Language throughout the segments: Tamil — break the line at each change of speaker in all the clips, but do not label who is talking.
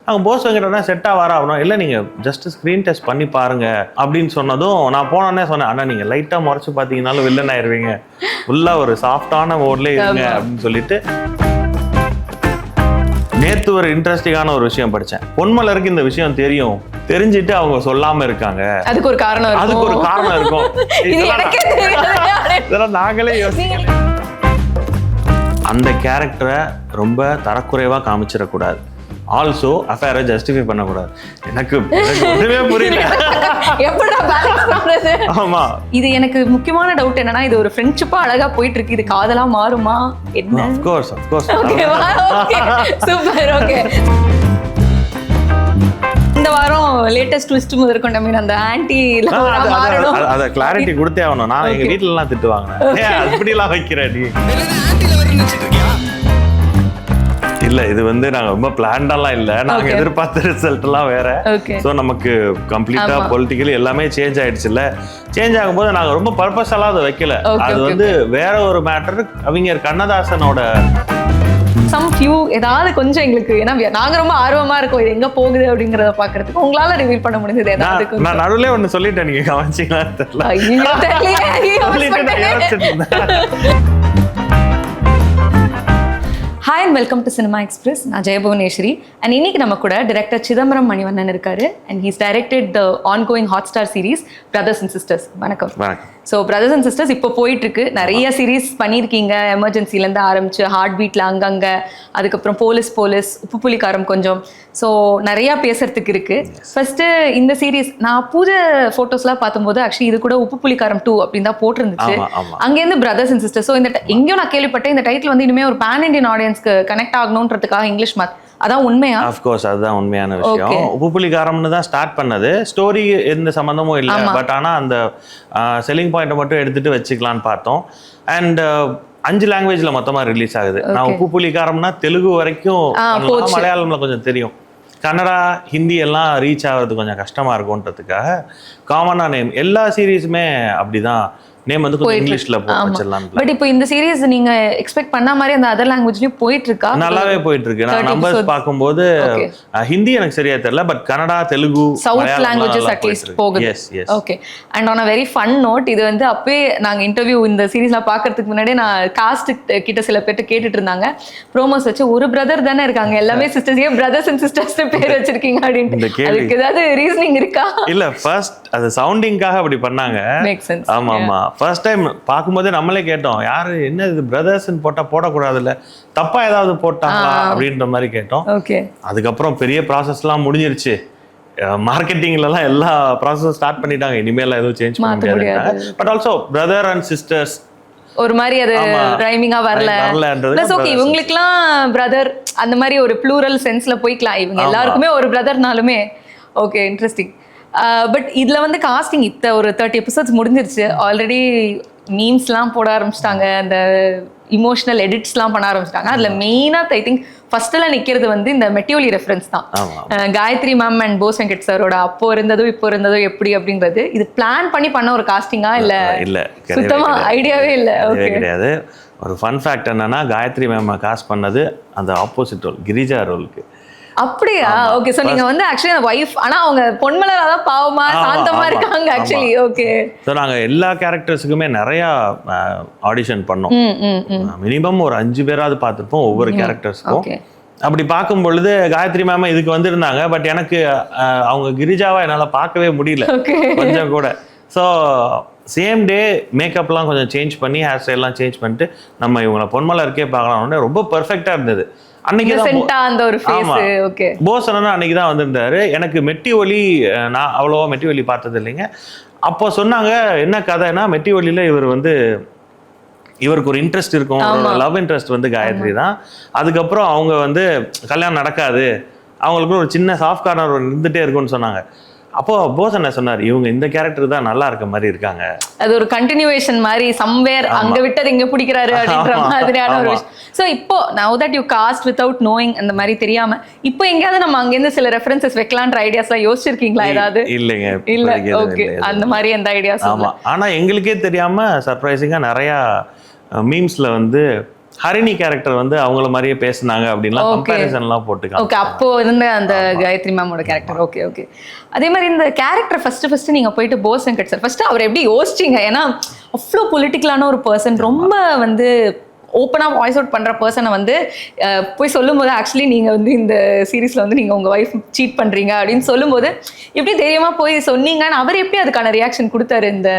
அவங்க போஸ் வெங்கடனா செட்டாக வர ஆகணும், இல்லை நீங்கள் ஜஸ்ட் ஸ்க்ரீன் டெஸ்ட் பண்ணி பாருங்க அப்படின்னு சொன்னதும் நான் போனோடனே சொன்னேன், ஆனால் நீங்கள் லைட்டாக முறைச்சு பார்த்தீங்கன்னாலும் வில்லன் ஆயிடுவீங்க, ஃபுல்லாக ஒரு சாஃப்டான மோட்லேயே இருங்க அப்படின்னு சொல்லிட்டு. நேற்று ஒரு இன்ட்ரெஸ்டிங்கான ஒரு விஷயம் படித்தேன். பொன்மலருக்கு இந்த விஷயம் தெரிஞ்சிட்டு அவங்க சொல்லாம இருக்காங்க. அதுக்கு ஒரு காரணம் இருக்கும். இதெல்லாம் நாங்களே யோசிக்கல. அந்த கேரக்டரை ரொம்ப தரக்குறைவா காமிச்சிடக்கூடாது. ஆல்சோ அஃபேரை ஜஸ்டிஃபை பண்ணக்கூடாது. எனக்கு ஒன்றுமே புரியல. ஆமா,
இது எனக்கு முக்கியமான டவுட் என்னன்னா, இது ஒரு ஃப்ரெண்ட்ஷிப்பா அழகா போயிட்டு இருக்கு, இது காதலா மாறுமா என்ன?
Of course
super. ஓகே, இந்த வாரம் லேட்டஸ்ட் ட்விஸ்ட் முதற்கொண்ட மீன் அந்த ஆன்டி
அத கிளாரிட்டி கொடுத்தே ஆகணும். நான் எங்க வீட்டுல எல்லாம் திட்டுவாங்க, அப்படி எல்லாம் வைக்கிறேன் நீ. இல்ல, இது வந்து நாங்க ரொம்ப பிளான்டெல்லாம் இல்ல, நாங்க எதிர்பார்த்த ரிசல்ட் எல்லாம் வேற. சோ நமக்கு கம்ப்ளீட்டா பொலிட்டிக்கலி எல்லாமே சேஞ்ச் ஆயிடுச்சுல்ல. சேஞ்ச் ஆகும்போது நாங்க ரொம்ப பர்பஸெல்லாம் அதை வைக்கல. அது வந்து வேற ஒரு மேட்டர். கவிஞர் கண்ணதாசனோட
ஏதாவது கொஞ்சம் எங்களுக்கு, ஏன்னா நாங்க ரொம்ப ஆர்வமா இருக்கோம் இது எங்க போகுது அப்படிங்கறத பாக்குறதுக்கு. உங்களால ரிவீல் பண்ண முடிஞ்சது ஏதாவது?
நான் நடுவுல ஒண்ணு சொல்லிட்டேன், நீங்க கவனிச்சீங்களான்னு தெரியல.
Hi and welcome to cinema express. நான் ஜெயபுவனேஸ்வரி. அண்ட் இன்னைக்கு நம்ம கூட டைரக்டர் சிதம்பரம் மணிவண்ணன் இருக்காரு. And he's directed the ongoing Hotstar series brothers and sisters. வணக்கம். ஸோ பிரதர்ஸ் அண்ட் சிஸ்டர்ஸ் இப்போ போயிட்டு இருக்கு. நிறைய சீரீஸ் பண்ணியிருக்கீங்க. எமர்ஜென்சிலேருந்து ஆரம்பிச்சு ஹார்ட் பீட்ல அங்கங்கே, அதுக்கப்புறம் போலீஸ், உப்பு புலிக்காரம் கொஞ்சம். ஸோ நிறையா பேசுறதுக்கு இருக்கு. ஃபர்ஸ்ட் இந்த சீரீஸ் நான் பூஜை ஃபோட்டோஸ்லாம் பார்க்கும்போது ஆக்சுவலி இது கூட உப்பு புலிக்காரம் 2 அப்படின்னு தான் போட்டிருந்துச்சு. அங்கேருந்து பிரதர்ஸ் அண்ட் சிஸ்டர்ஸ். ஸோ இந்த எங்கேயும் நான் கேள்விப்பட்டேன் இந்த டைட்டில் வந்து இனிமேல் ஒரு பேன் இண்டியன் ஆடியன்ஸ்க்கு கனெக்ட் ஆகணுன்றதுக்காக இங்கிலீஷ் அதான் உண்மையா?
ஆஃப் கோர்ஸ் அதுதான் உண்மையான விஷயம். உப்பு புலிகாரம்னு தான் ஸ்டார்ட் பண்ணது. ஸ்டோரி எந்த சம்மந்தமும் இல்லை, பட் ஆனால் அந்த செல்லிங் பாயிண்ட்டை மட்டும் எடுத்துட்டு வச்சுக்கலான்னு பார்த்தோம். அண்ட் 5 லாங்குவேஜ்ல மொத்தமா ரிலீஸ் ஆகுது. நான் உப்பு புலிகாரம்னா தெலுங்கு வரைக்கும், மலையாளம்ல கொஞ்சம் தெரியும், கன்னடா ஹிந்தி எல்லாம் ரீச் ஆகிறது கொஞ்சம் கஷ்டமா இருக்கும்ன்றதுக்காக காமனா நேம். எல்லா சீரீஸுமே அப்படிதான் நேம் வந்து கொஞ்சம் இங்கிலீஷ்ல போட்டுறலாம்.
பட் இப்போ இந்த சீரிஸ் நீங்க எக்ஸ்பெக்ட் பண்ண மாதிரி அந்த அதர் லாங்குவேஜ்லயும் போயிட்டு இருக்கா?
நல்லாவே போயிட்டு இருக்கு. நான் நம்பர்ஸ் பாக்கும்போது ஹிந்தி எனக்கு சரியா தெரியல, but Kannada, Telugu,
south languages at least போகுது. Okay. And on a very fun note, இது வந்து அப்பவே நாங்க இன்டர்வியூ இந்த சீரிஸ்ல பாக்குறதுக்கு முன்னாடி நான் காஸ்ட் கிட்ட சில பேர்ட்ட கேட்டுட்டு இருந்தாங்க, ப்ரோமோஸ் வச்சு ஒரு பிரதர் தானே இருக்காங்க, எல்லாமே சிஸ்டர்ஸ், ஏன் பிரதர்ஸ் அண்ட் சிஸ்டர்ஸ் பேர் வச்சிருக்கீங்க அப்படின்ட்டு. அதுக்கு ஏதாவது ரீசனிங் இருக்கா?
இல்ல, ஃபர்ஸ்ட் அது சவுண்டிங்காக அப்படி பண்ணாங்க. ஆமா ஆமா, ஃபர்ஸ்ட் டைம் பார்க்கும்போதே நம்மளே கேட்டோம், யாரு என்ன இது பிரதர்ஸ்ன்னு போட்டா போடக்கூடாதுல்ல, தப்பா ஏதாவது போட்டாங்களா அப்படின்ற மாதிரி கேட்டோம். அதுக்கப்புறம் பெரிய ப்ராசஸ்லாம் முடிஞ்சிருச்சு. மார்க்கெட்டிங்லாம் எல்லா ப்ராசஸும் ஸ்டார்ட் பண்ணிட்டாங்க. இனிமேல் எதுவும் சேஞ்ச் பண்ண முடியாது. But also brother and sisters
ஒரு மாதிரி அது ரைமிங்கா வரலன்றது. பிளஸ் ஓகே, இவங்களுக்குலாம் பிரதர் அந்த மாதிரி ஒரு ப்ளூரல் சென்ஸ்ல போய்க்கலாம். இவங்க எல்லாருக்குமே ஒரு பிரதர்னாலுமே ஓகே, இன்ட்ரெஸ்டிங். பட் இதில் வந்து காஸ்டிங் ஒரு 30 எபிசோட்ஸ் முடிஞ்சிருச்சு. ஆல்ரெடி மீம்ஸ்லாம் போட ஆரம்பிச்சிட்டாங்க, அந்த இமோஷனல் எடிட்ஸ்லாம் பண்ண ஆரம்பிச்சிட்டாங்க. அதில் மெயினாக ஐ திங்க் ஃபர்ஸ்ட்ல நிற்கிறது வந்து இந்த மெட்டியோலி ரெஃபரன்ஸ் தான். காயத்ரி மேம் அண்ட் போஸ் வெங்கட் சாரோட அப்போ இருந்ததும் இப்போ இருந்ததும் எப்படி அப்படிங்கிறது. இது பிளான் பண்ண ஒரு காஸ்டிங்கா இல்லை சுத்தமா ஐடியாவே இல்லை? ஓகே,
கிடையாது. ஒரு ஃபன் ஃபேக்ட் என்னன்னா, காயத்ரி மேம் காஸ்ட் பண்ணது அந்த ஆப்போசிட் ரோல், கிரிஜா ரோலுக்கு.
அப்படியா? ஓகே. சோ நீங்க வந்து ஆக்சுவலி வைஃப், ஆனா அவங்க பொன்மலர் அதான் பாவமா சாந்தமா இருக்காங்க ஆக்சுவலி. ஓகே. சோ
நாங்க எல்லா கேரக்டர்ஸுக்குமே நிறைய ஆடிஷன் பண்ணோம். மினிமம் ஒரு 5 பேராவது பார்த்துருப்போம் ஒவ்வொரு கேரக்டர்ஸ்க்கும். அப்படி பார்க்கும் பொழுது காயத்ரி மேம் இதுக்கு வந்திருந்தாங்க. பட் எனக்கு அவங்க கிரிஜாவா என்னால பார்க்கவே முடியல கொஞ்சம் கூட. ஸோ சேம் டே மேக்கப்லாம் கொஞ்சம் சேஞ்ச் பண்ணி, ஹேர் ஸ்டைல்லாம் சேஞ்ச் பண்ணிட்டு நம்ம இவங்களை பொன்மலருக்கே பார்க்கலாம். ரொம்ப பெர்ஃபெக்டா இருந்தது. அன்னைக்குதான் வந்திருந்தாரு. எனக்கு மெட்டி ஒலி, நான் அவ்வளோவா மெட்டி ஒலி பார்த்தது இல்லைங்க. அப்போ சொன்னாங்க என்ன கதைன்னா, மெட்டி ஒலியில இவருக்கு ஒரு இன்ட்ரெஸ்ட் இருக்கும், லவ் இன்ட்ரெஸ்ட் வந்து காயத்ரி தான். அதுக்கப்புறம் அவங்க வந்து கல்யாணம் நடக்காது, அவங்களுக்கு ஒரு சின்ன சாஃப்ட் கார்னர் இருந்துட்டே இருக்கும்னு சொன்னாங்க. அப்போ போஸ் என்ன சொன்னார், இவங்க இந்த கேரக்டர் தான் நல்லா இருக்க மாதிரி இருக்காங்க,
அது ஒரு கண்டினியூவேஷன் மாதிரி, சம்வேர் அங்க விட்டது இங்க பிடிக்கிறாரு அப்படின்ற மாதிரியான ஒரு விஷயம். சோ இப்போ now that you cast without knowing அந்த மாதிரி தெரியாம, இப்போ எங்கயாவது நம்ம அங்க இருந்து சில ரெஃபரன்சஸ் வைக்கலாம்ன்ற ஐடியாஸ்லாம் யோசிச்சிருக்கீங்களா ஏதாவது?
இல்லைங்க,
இல்ல. ஓகே, அந்த மாதிரி எந்த ஐடியாஸ்?
ஆமா, ஆனா எங்களுக்கே தெரியாம சர்ப்ரைசிங்கா நிறைய மீம்ஸ்ல வந்து ஹரிணி கேரக்டர் வந்து அவங்கள மாதிரியே பேசினாங்க அப்படின்லாம் கம்பேரிசன்லாம் போட்டுக்காங்க.
ஓகே, அப்போ இருந்த அந்த காயத்ரி மேமோட கேரக்டர். Okay okay. அதே மாதிரி இந்த கேரக்டர் ஃபர்ஸ்ட் நீங்க போயிட்டு போஸ் வெங்கட் சார் ஃபர்ஸ்ட் அவர் எப்படி யோசிச்சீங்க? ஏன்னா அவ்வளோ பொலிட்டிக்கலான ஒரு பர்சன், ரொம்ப வந்து ஓப்பனாக வாய்ஸ் அவுட் பண்ணுற பர்சனை வந்து போய் சொல்லும்போது ஆக்சுவலி நீங்கள் வந்து இந்த சீரீஸில் வந்து நீங்கள் உங்கள் ஒய்ஃப் சீட் பண்ணுறீங்க அப்படின்னு சொல்லும்போது எப்படி தைரியமாக போய் சொன்னீங்கன்னு அவர் எப்படி அதுக்கான ரியாக்ஷன் கொடுத்தாரு? இந்த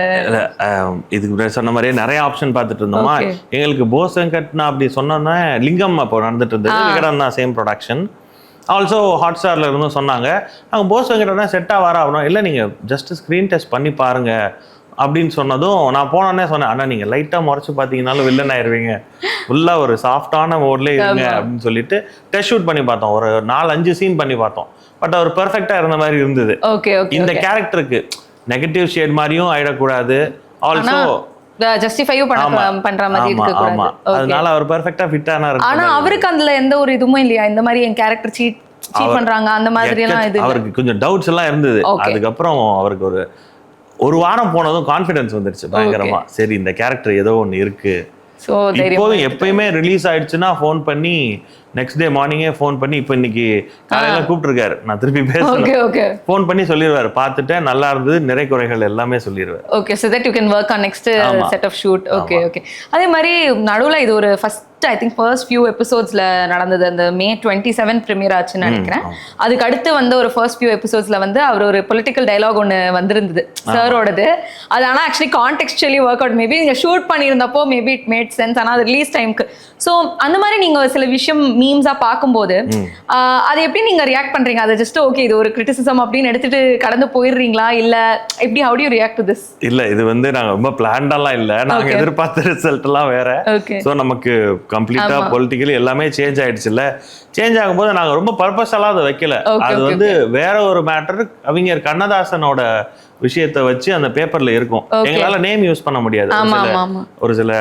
இதுக்கு சொன்ன மாதிரியே நிறைய ஆப்ஷன் பார்த்துட்டு இருந்தோமா. எங்களுக்கு போஸ் வெங்கட்னா அப்படி சொன்னோன்னா லிங்கம் அப்போ நடந்துட்டு இருந்தது, விகடன் தான் சேம் ப்ரொடக்ஷன். ஆல்சோ ஹாட் ஸ்டாரில் இருந்தும் சொன்னாங்க அங்கே போஸ் வெங்கட்னா செட்டாக வர ஆகணும், இல்லை நீங்கள் ஜஸ்ட் ஸ்க்ரீன் டெஸ்ட் பண்ணி பாருங்க அப்படின்னு சொன்னதும் நான் போனோடனே சொன்னேன், ஆனால் நீங்கள் லைட்டாக முறைச்சு பார்த்தீங்கன்னாலும் வில்லன் ஆயிடுவீங்க, ஃபுல்லாக ஒரு சாஃப்டான மோட்லேயே இருங்க அப்படின்னு சொல்லிட்டு டெஸ்ட் ஷூட் பண்ணி பார்த்தோம். ஒரு 4-5 சீன் பண்ணி பார்த்தோம். பட் அவர் பெர்ஃபெக்டாக இருந்த மாதிரி இருந்தது. இந்த கேரக்டருக்கு நெகட்டிவ் ஷேட் மாதிரியும் ஆயிடக்கூடாது, ஆல்சோ
ஜஸ்டிஃபையும் பண்ற மாதிரி இருக்கு கூடாது.
அதனால அவர் பெர்ஃபெக்ட்டா ஃபிட் ஆனாரு.
ஆனா அவருக்கு அதுல எந்த ஒரு இதுவும் இல்லையா, இந்த மாதிரி என் கேரக்டர் சீட் பண்றாங்க அந்த மாதிரி எல்லாம்? இது அவருக்கு
கொஞ்சம் டவுட்ஸ் எல்லாம் இருந்தது. அதுக்கப்புறம் அவருக்கு ஒரு வாரம் போனதும் கான்ஃபிடன்ஸ் வந்துருச்சு பயங்கரமா. சரி இந்த கேரக்டர் ஏதோ ஒன்று இருக்கு. இப்போதும் எப்பயுமே ரிலீஸ் ஆயிடுச்சுன்னா ஃபோன் பண்ணி நெக்ஸ்ட் டே மார்னிங்கே ஃபோன் பண்ணி இப்போ இன்னைக்கு காலையில கூப்பிட்டுருக்காரு, நான் திருப்பி பேசுறேன், ஃபோன் பண்ணி சொல்லிடுவாரு, பார்த்துட்டேன் நல்லா இருந்தது, நிறை குறைகள் எல்லாமே சொல்லிடுவாரு.
Okay, so that you can work on next set of shoot. Okay okay. அதே மாதிரி நடுவில் இது ஒரு ஐ திங்க் ஃபர்ஸ்ட் ஃபியூ எபிசோட்ஸ்ல நடந்தது, அந்த May 27 ப்ரீமியர் ஆச்சுன்னு நினைக்கிறேன். அதுக்கு அடுத்து வந்து ஒரு ஃபர்ஸ்ட் ஃபியூ எபிசோட்ஸ்ல வந்து அவர் ஒரு பொலிட்டிக்கல் டைலாக் ஒன்று வந்திருந்தது சாரோடது. அது ஆனால் actually contextually work out, maybe நீங்க ஷூட் பண்ணியிருந்தப்போ மேபி இட் மேட் சென்ஸ், ஆனால் அது ரிலீஸ் டைமுக்கு. ஸோ அந்த மாதிரி நீங்க சில விஷயம் மீம்ஸா பார்க்கும்போது அது எப்படி நீங்க ரியாக்ட் பண்றீங்க? அது ஜஸ்ட் ஓகே இது ஒரு கிரிட்டிசிசம் அப்படின்னு எடுத்துட்டு கடந்து போயிடுறீங்களா, இல்ல எப்படி how do you react to this?
இல்ல இது வந்து நாங்க ரொம்ப பிளான்டெல்லாம் இல்ல, நாங்க எதிர்பார்த்த ரிசல்ட் எல்லாம் வேற. ஸோ நமக்கு கம்ப்ளீட்டா பொலிட்டிக்கலி எல்லாமே சேஞ்ச் ஆயிடுச்சுல்ல. சேஞ்ச் ஆகும்போது நாங்க ரொம்ப பர்பஸெல்லாம் அதை வைக்கல. அது வந்து வேற ஒரு மேட்டர், கவிஞர் கண்ணதாசனோட விஷயத்தை வச்சு அந்த பேப்பர்ல இருக்கும். எங்களால நேம் யூஸ் பண்ண முடியாது, ஒரு சில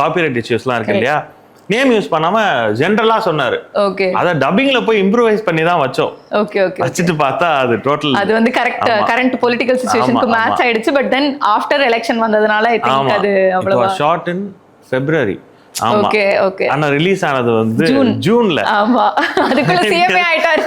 காப்பிரைட் இஷ்யூஸ்லாம் இருக்கு இல்லையா, நேம் யூஸ் பண்ணாம ஜெனரலா சொன்னாரு. அத டப்பிங்ல போய் இம்ப்ரூவைஸ் பண்ணி தான் வச்சோம். வச்சிட்டு பார்த்தா அது டோட்டல் அது வந்து
கரண்ட் பொலிட்டிக்கல் சிச்சுவேஷனுக்கு மேட்ச் ஆயிடுச்சு. பட் தென் ஆஃப்டர் எலெக்ஷன் வந்ததனால ஐ திங்க் அது அவ்வளவா
ஷார்ட் இன் February. ஆனா ரிலீஸ் ஆனது வந்து ஜூன்ல.
ஆமா, அதுக்குள்ள சிஎம்ஏ ஆயிட்டாரு.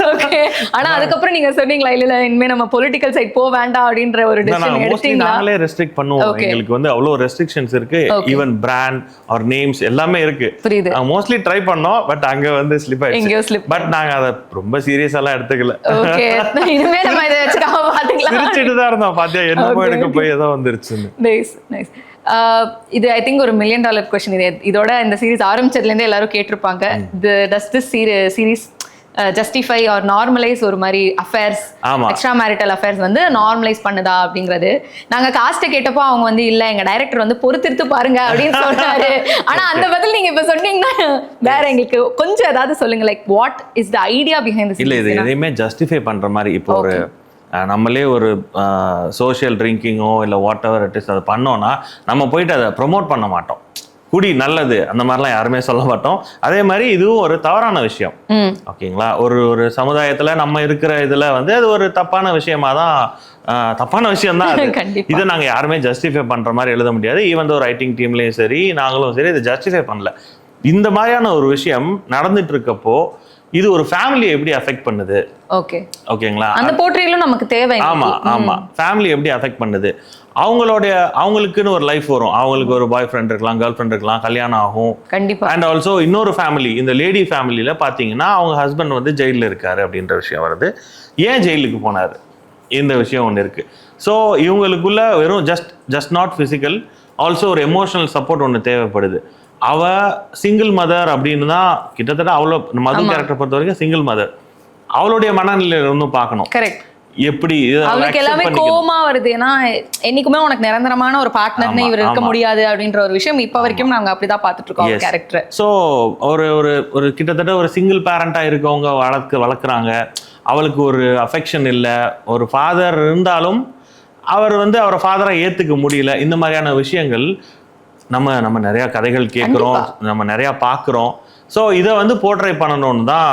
ஓகே, ஆனா அதுக்கப்புறம் நீங்க சொன்னீங்களா இல்ல இனிமே நம்ம பொலிட்டிக்கல் சைடு போக வேண்டாம் அப்படின்ற ஒரு டிசிஷன் எடுத்தீங்களா?
நாங்களே ரெஸ்ட்ரிக்ட் பண்ணுவோம், எங்களுக்கு வந்து அவ்வளவு ரெஸ்ட்ரிக்ஷன்ஸ் இருக்கு, ஈவன் பிராண்ட் ஆர் நேம்ஸ் எல்லாமே இருக்கு. மோஸ்ட்லி ட்ரை பண்ணோம், பட் அங்க வந்து ஸ்லிப் ஆயிடுச்சு. பட் நாங்க அத ரொம்ப சீரியஸா எல்லாம் எடுத்துக்கல.
ஓகே, இனிமே நம்ம இத வச்சுக்காம பாத்துக்கலாம்,
சிரிச்சிட்டு தான் இருந்தோம். பாத்தியா என்னமோ எடுக்க போய் ஏதோ வந்துருச்சு.
Nice nice. இது ஐ திங்க் ஒரு $1 million கொஸ்டின். இதோட இந்த சீரீஸ் ஆரம்பிச்சதுலேருந்தே எல்லாரும் கேட்டிருப்பாங்க, does this series justify or normalize ஒரு மாதிரி அஃபேர்ஸ், எக்ஸ்ட்ரா மேரிட்டல் அஃபேர்ஸ் வந்து நார்மலைஸ் பண்ணுதா அப்படிங்கிறது. நாங்க காஸ்ட்டை கேட்டப்போ அவங்க வந்து இல்ல எங்க டைரக்டர் வந்து பொறுத்திருத்து பாருங்க அப்படின்னு சொன்னாரு. ஆனா அந்த பதில் நீங்க இப்ப சொன்னீங்கன்னா வேற எங்களுக்கு கொஞ்சம் ஏதாவது சொல்லுங்க, like what is the idea behind this?
இல்ல இது எதையுமே ஜஸ்டிஃபை பண்ற மாதிரி இப்போ ஒரு நம்மளே ஒரு சோஷியல் ட்ரிங்கிங்கோ இல்லை வாட் எவர் இட் இஸ் அதை பண்ணோன்னா நம்ம போயிட்டு அதை ப்ரொமோட் பண்ண மாட்டோம். குடி நல்லது அந்த மாதிரிலாம் யாருமே சொல்ல மாட்டோம். அதே மாதிரி இதுவும் ஒரு தவறான விஷயம். ஓகேங்களா, ஒரு சமுதாயத்தில் நம்ம இருக்கிற இதில் வந்து அது ஒரு தப்பான விஷயமா தான், தப்பான விஷயம் தான் அது. இதை நாங்கள் யாருமே ஜஸ்டிஃபை பண்ணுற மாதிரி எழுத முடியாது. ஈவன் ஒரு ரைட்டிங் டீம்லேயும் சரி நாங்களும் சரி இதை ஜஸ்டிஃபை பண்ணல. இந்த மாதிரியான ஒரு விஷயம் நடந்துட்டு இருக்கப்போ இது ஒரு ஃபேமிலியை எப்படி அஃபெக்ட் பண்ணுது? ஓகேங்களா,
அந்த போர்ட்ரேலும் நமக்கு தேவை.
ஆமா, ஃபேமிலி எப்படி அஃபெக்ட் பண்ணுது? அவங்களுக்குன்னு ஒரு லைஃப் வரும், அவங்களுக்கு ஒரு பாய் ஃப்ரெண்ட் இருக்கலாம், கேர்ள் ஃப்ரெண்ட் இருக்கலாம், கல்யாணம் ஆகும் கண்டிப்பா. அண்ட் ஆல்சோ இன்னொரு ஃபேமிலி, இந்த லேடி ஃபேமிலியில பாத்தீங்கன்னா அவங்க ஹஸ்பண்ட் வந்து ஜெயிலில் இருக்காரு அப்படின்ற விஷயம் வருது. ஏன் ஜெயிலுக்கு போனாரு இந்த விஷயம் ஒன்று இருக்கு. ஸோ இவங்களுக்குள்ள வெறும் ஜஸ்ட் நாட் பிசிக்கல், ஆல்சோ ஒரு எமோஷனல் சப்போர்ட் ஒன்று தேவைப்படுது. அவ சிங்கிள் மதர் அப்படின்னு தான் கிட்டத்தட்ட அவ்வளோ மது கேரக்டர் பொறுத்த வரைக்கும் சிங்கிள் மதர். அவளுடைய மனநிலையில இருந்தும் பார்க்கணும் எப்படி
அவளுக்கு எல்லாமே கோவமா வருது. ஏன்னா என்னைக்குமே உனக்கு நிரந்தரமான ஒரு பார்ட்னர்னு இவர் இருக்க முடியாது அப்படின்ற ஒரு விஷயம் இப்ப வரைக்கும் நாங்க அப்படிதான் பார்த்துட்டு இருக்கோம் கேரக்டர்.
ஸோ ஒரு கிட்டத்தட்ட ஒரு சிங்கிள் பேரண்டா இருக்கவங்க வளர்க்குறாங்க. அவளுக்கு ஒரு அஃபெக்ஷன் இல்லை, ஒரு ஃபாதர் இருந்தாலும் அவர் வந்து அவரை ஃபாதரா ஏத்துக்க முடியல. இந்த மாதிரியான விஷயங்கள் நம்ம நிறைய கதைகள் கேட்குறோம், நம்ம நிறைய பார்க்குறோம். ஸோ இதை வந்து போர்ட்ரை பண்ணணும்னு தான்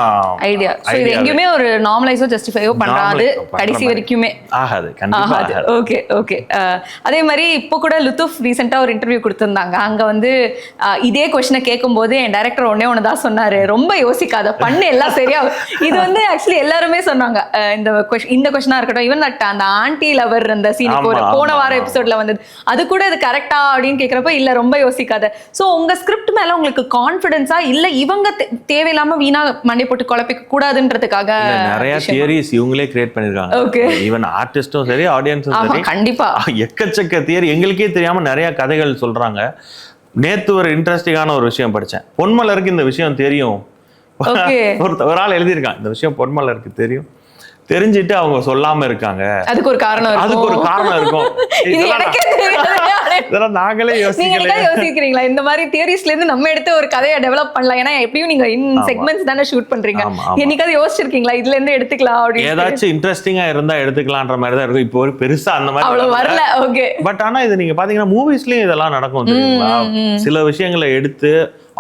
ஐடியா. ஸோ இது எங்கேயுமே ஒரு நார்மலைஸோ ஜஸ்டிஃபையோ பண்ணாது கடைசி வரைக்குமே
ஆகாது. கண்டிப்பாக
ஓகே ஓகே. அதே மாதிரி இப்போ கூட லுத்துஃப் ரீசெண்டாக ஒரு இன்டர்வியூ கொடுத்துருந்தாங்க. அங்கே வந்து இதே கொஸ்டினை கேட்கும்போது என் டைரக்டர் ஒன்று தான் சொன்னார், ரொம்ப யோசிக்காத பண்ணு எல்லாம் சரியா. இது வந்து ஆக்சுவலி எல்லாருமே சொன்னாங்க இந்த கொஸ்டினாக இருக்கட்டும். ஈவன் அந்த ஆன்டி லவர் அந்த சீன் போன வார எபிசோட்ல வந்தது, அது கூட இது கரெக்டா அப்படின்னு கேட்குறப்ப இல்லை ரொம்ப யோசிக்காத. ஸோ உங்க ஸ்கிரிப்ட் மேல உங்களுக்கு கான்ஃபிடன்ஸா இல்லை இவங்க தேவையில்லாம வீணா மண்டை போட்டு குழப்பிக்க கூடாதுன்றதுக்காக
நிறைய தியரிஸ் இவங்களே கிரியேட் பண்ணிருக்காங்க.
ஓகே.
ஈவன் ஆர்டிஸ்டும் சரி ஆடியன்ஸும் சரி
கண்டிப்பா எக்கச்சக்க
தியரி எங்களுக்கே தெரியாம நிறைய கதைகள் சொல்றாங்க. நேத்து ஒரு இன்ட்ரெஸ்டிங்கான ஒரு விஷயம் படிச்சேன். பொன்மலருக்கு இந்த விஷயம் தெரியும். ஒரு ஆள் எழுதியிருக்கான், இந்த விஷயம் பொன்மலருக்கு தெரியும், தெரிஞ்சிட்டு அவங்க சொல்லாம இருக்காங்க, அதுக்கு ஒரு காரணம் இருக்கும். இதெல்லாம் நாங்களே
யோசிக்கிறீங்களா? இந்த மாதிரி தியரிஸ்ல இருந்து நம்ம எடுத்து ஒரு கதையை டெவலப் பண்ணலாம். ஏன்னா எப்படியும் நீங்க இன் செக்மெண்ட்ஸ் தானே ஷூட் பண்றீங்க. என்னைக்காவது யோசிச்சிருக்கீங்களா இதுல இருந்து எடுத்துக்கலாம் அப்படின்னு?
ஏதாச்சும் இன்ட்ரெஸ்டிங்கா இருந்தா எடுத்துக்கலாம்ன்ற மாதிரி தான் இருக்கும். இப்போ ஒரு பெருசா அந்த மாதிரி
அவ்வளவு வரல. ஓகே.
பட் ஆனா இது நீங்க பாத்தீங்கன்னா மூவிஸ்லயும் இதெல்லாம் நடக்கும் தெரியுங்களா? சில விஷயங்களை எடுத்து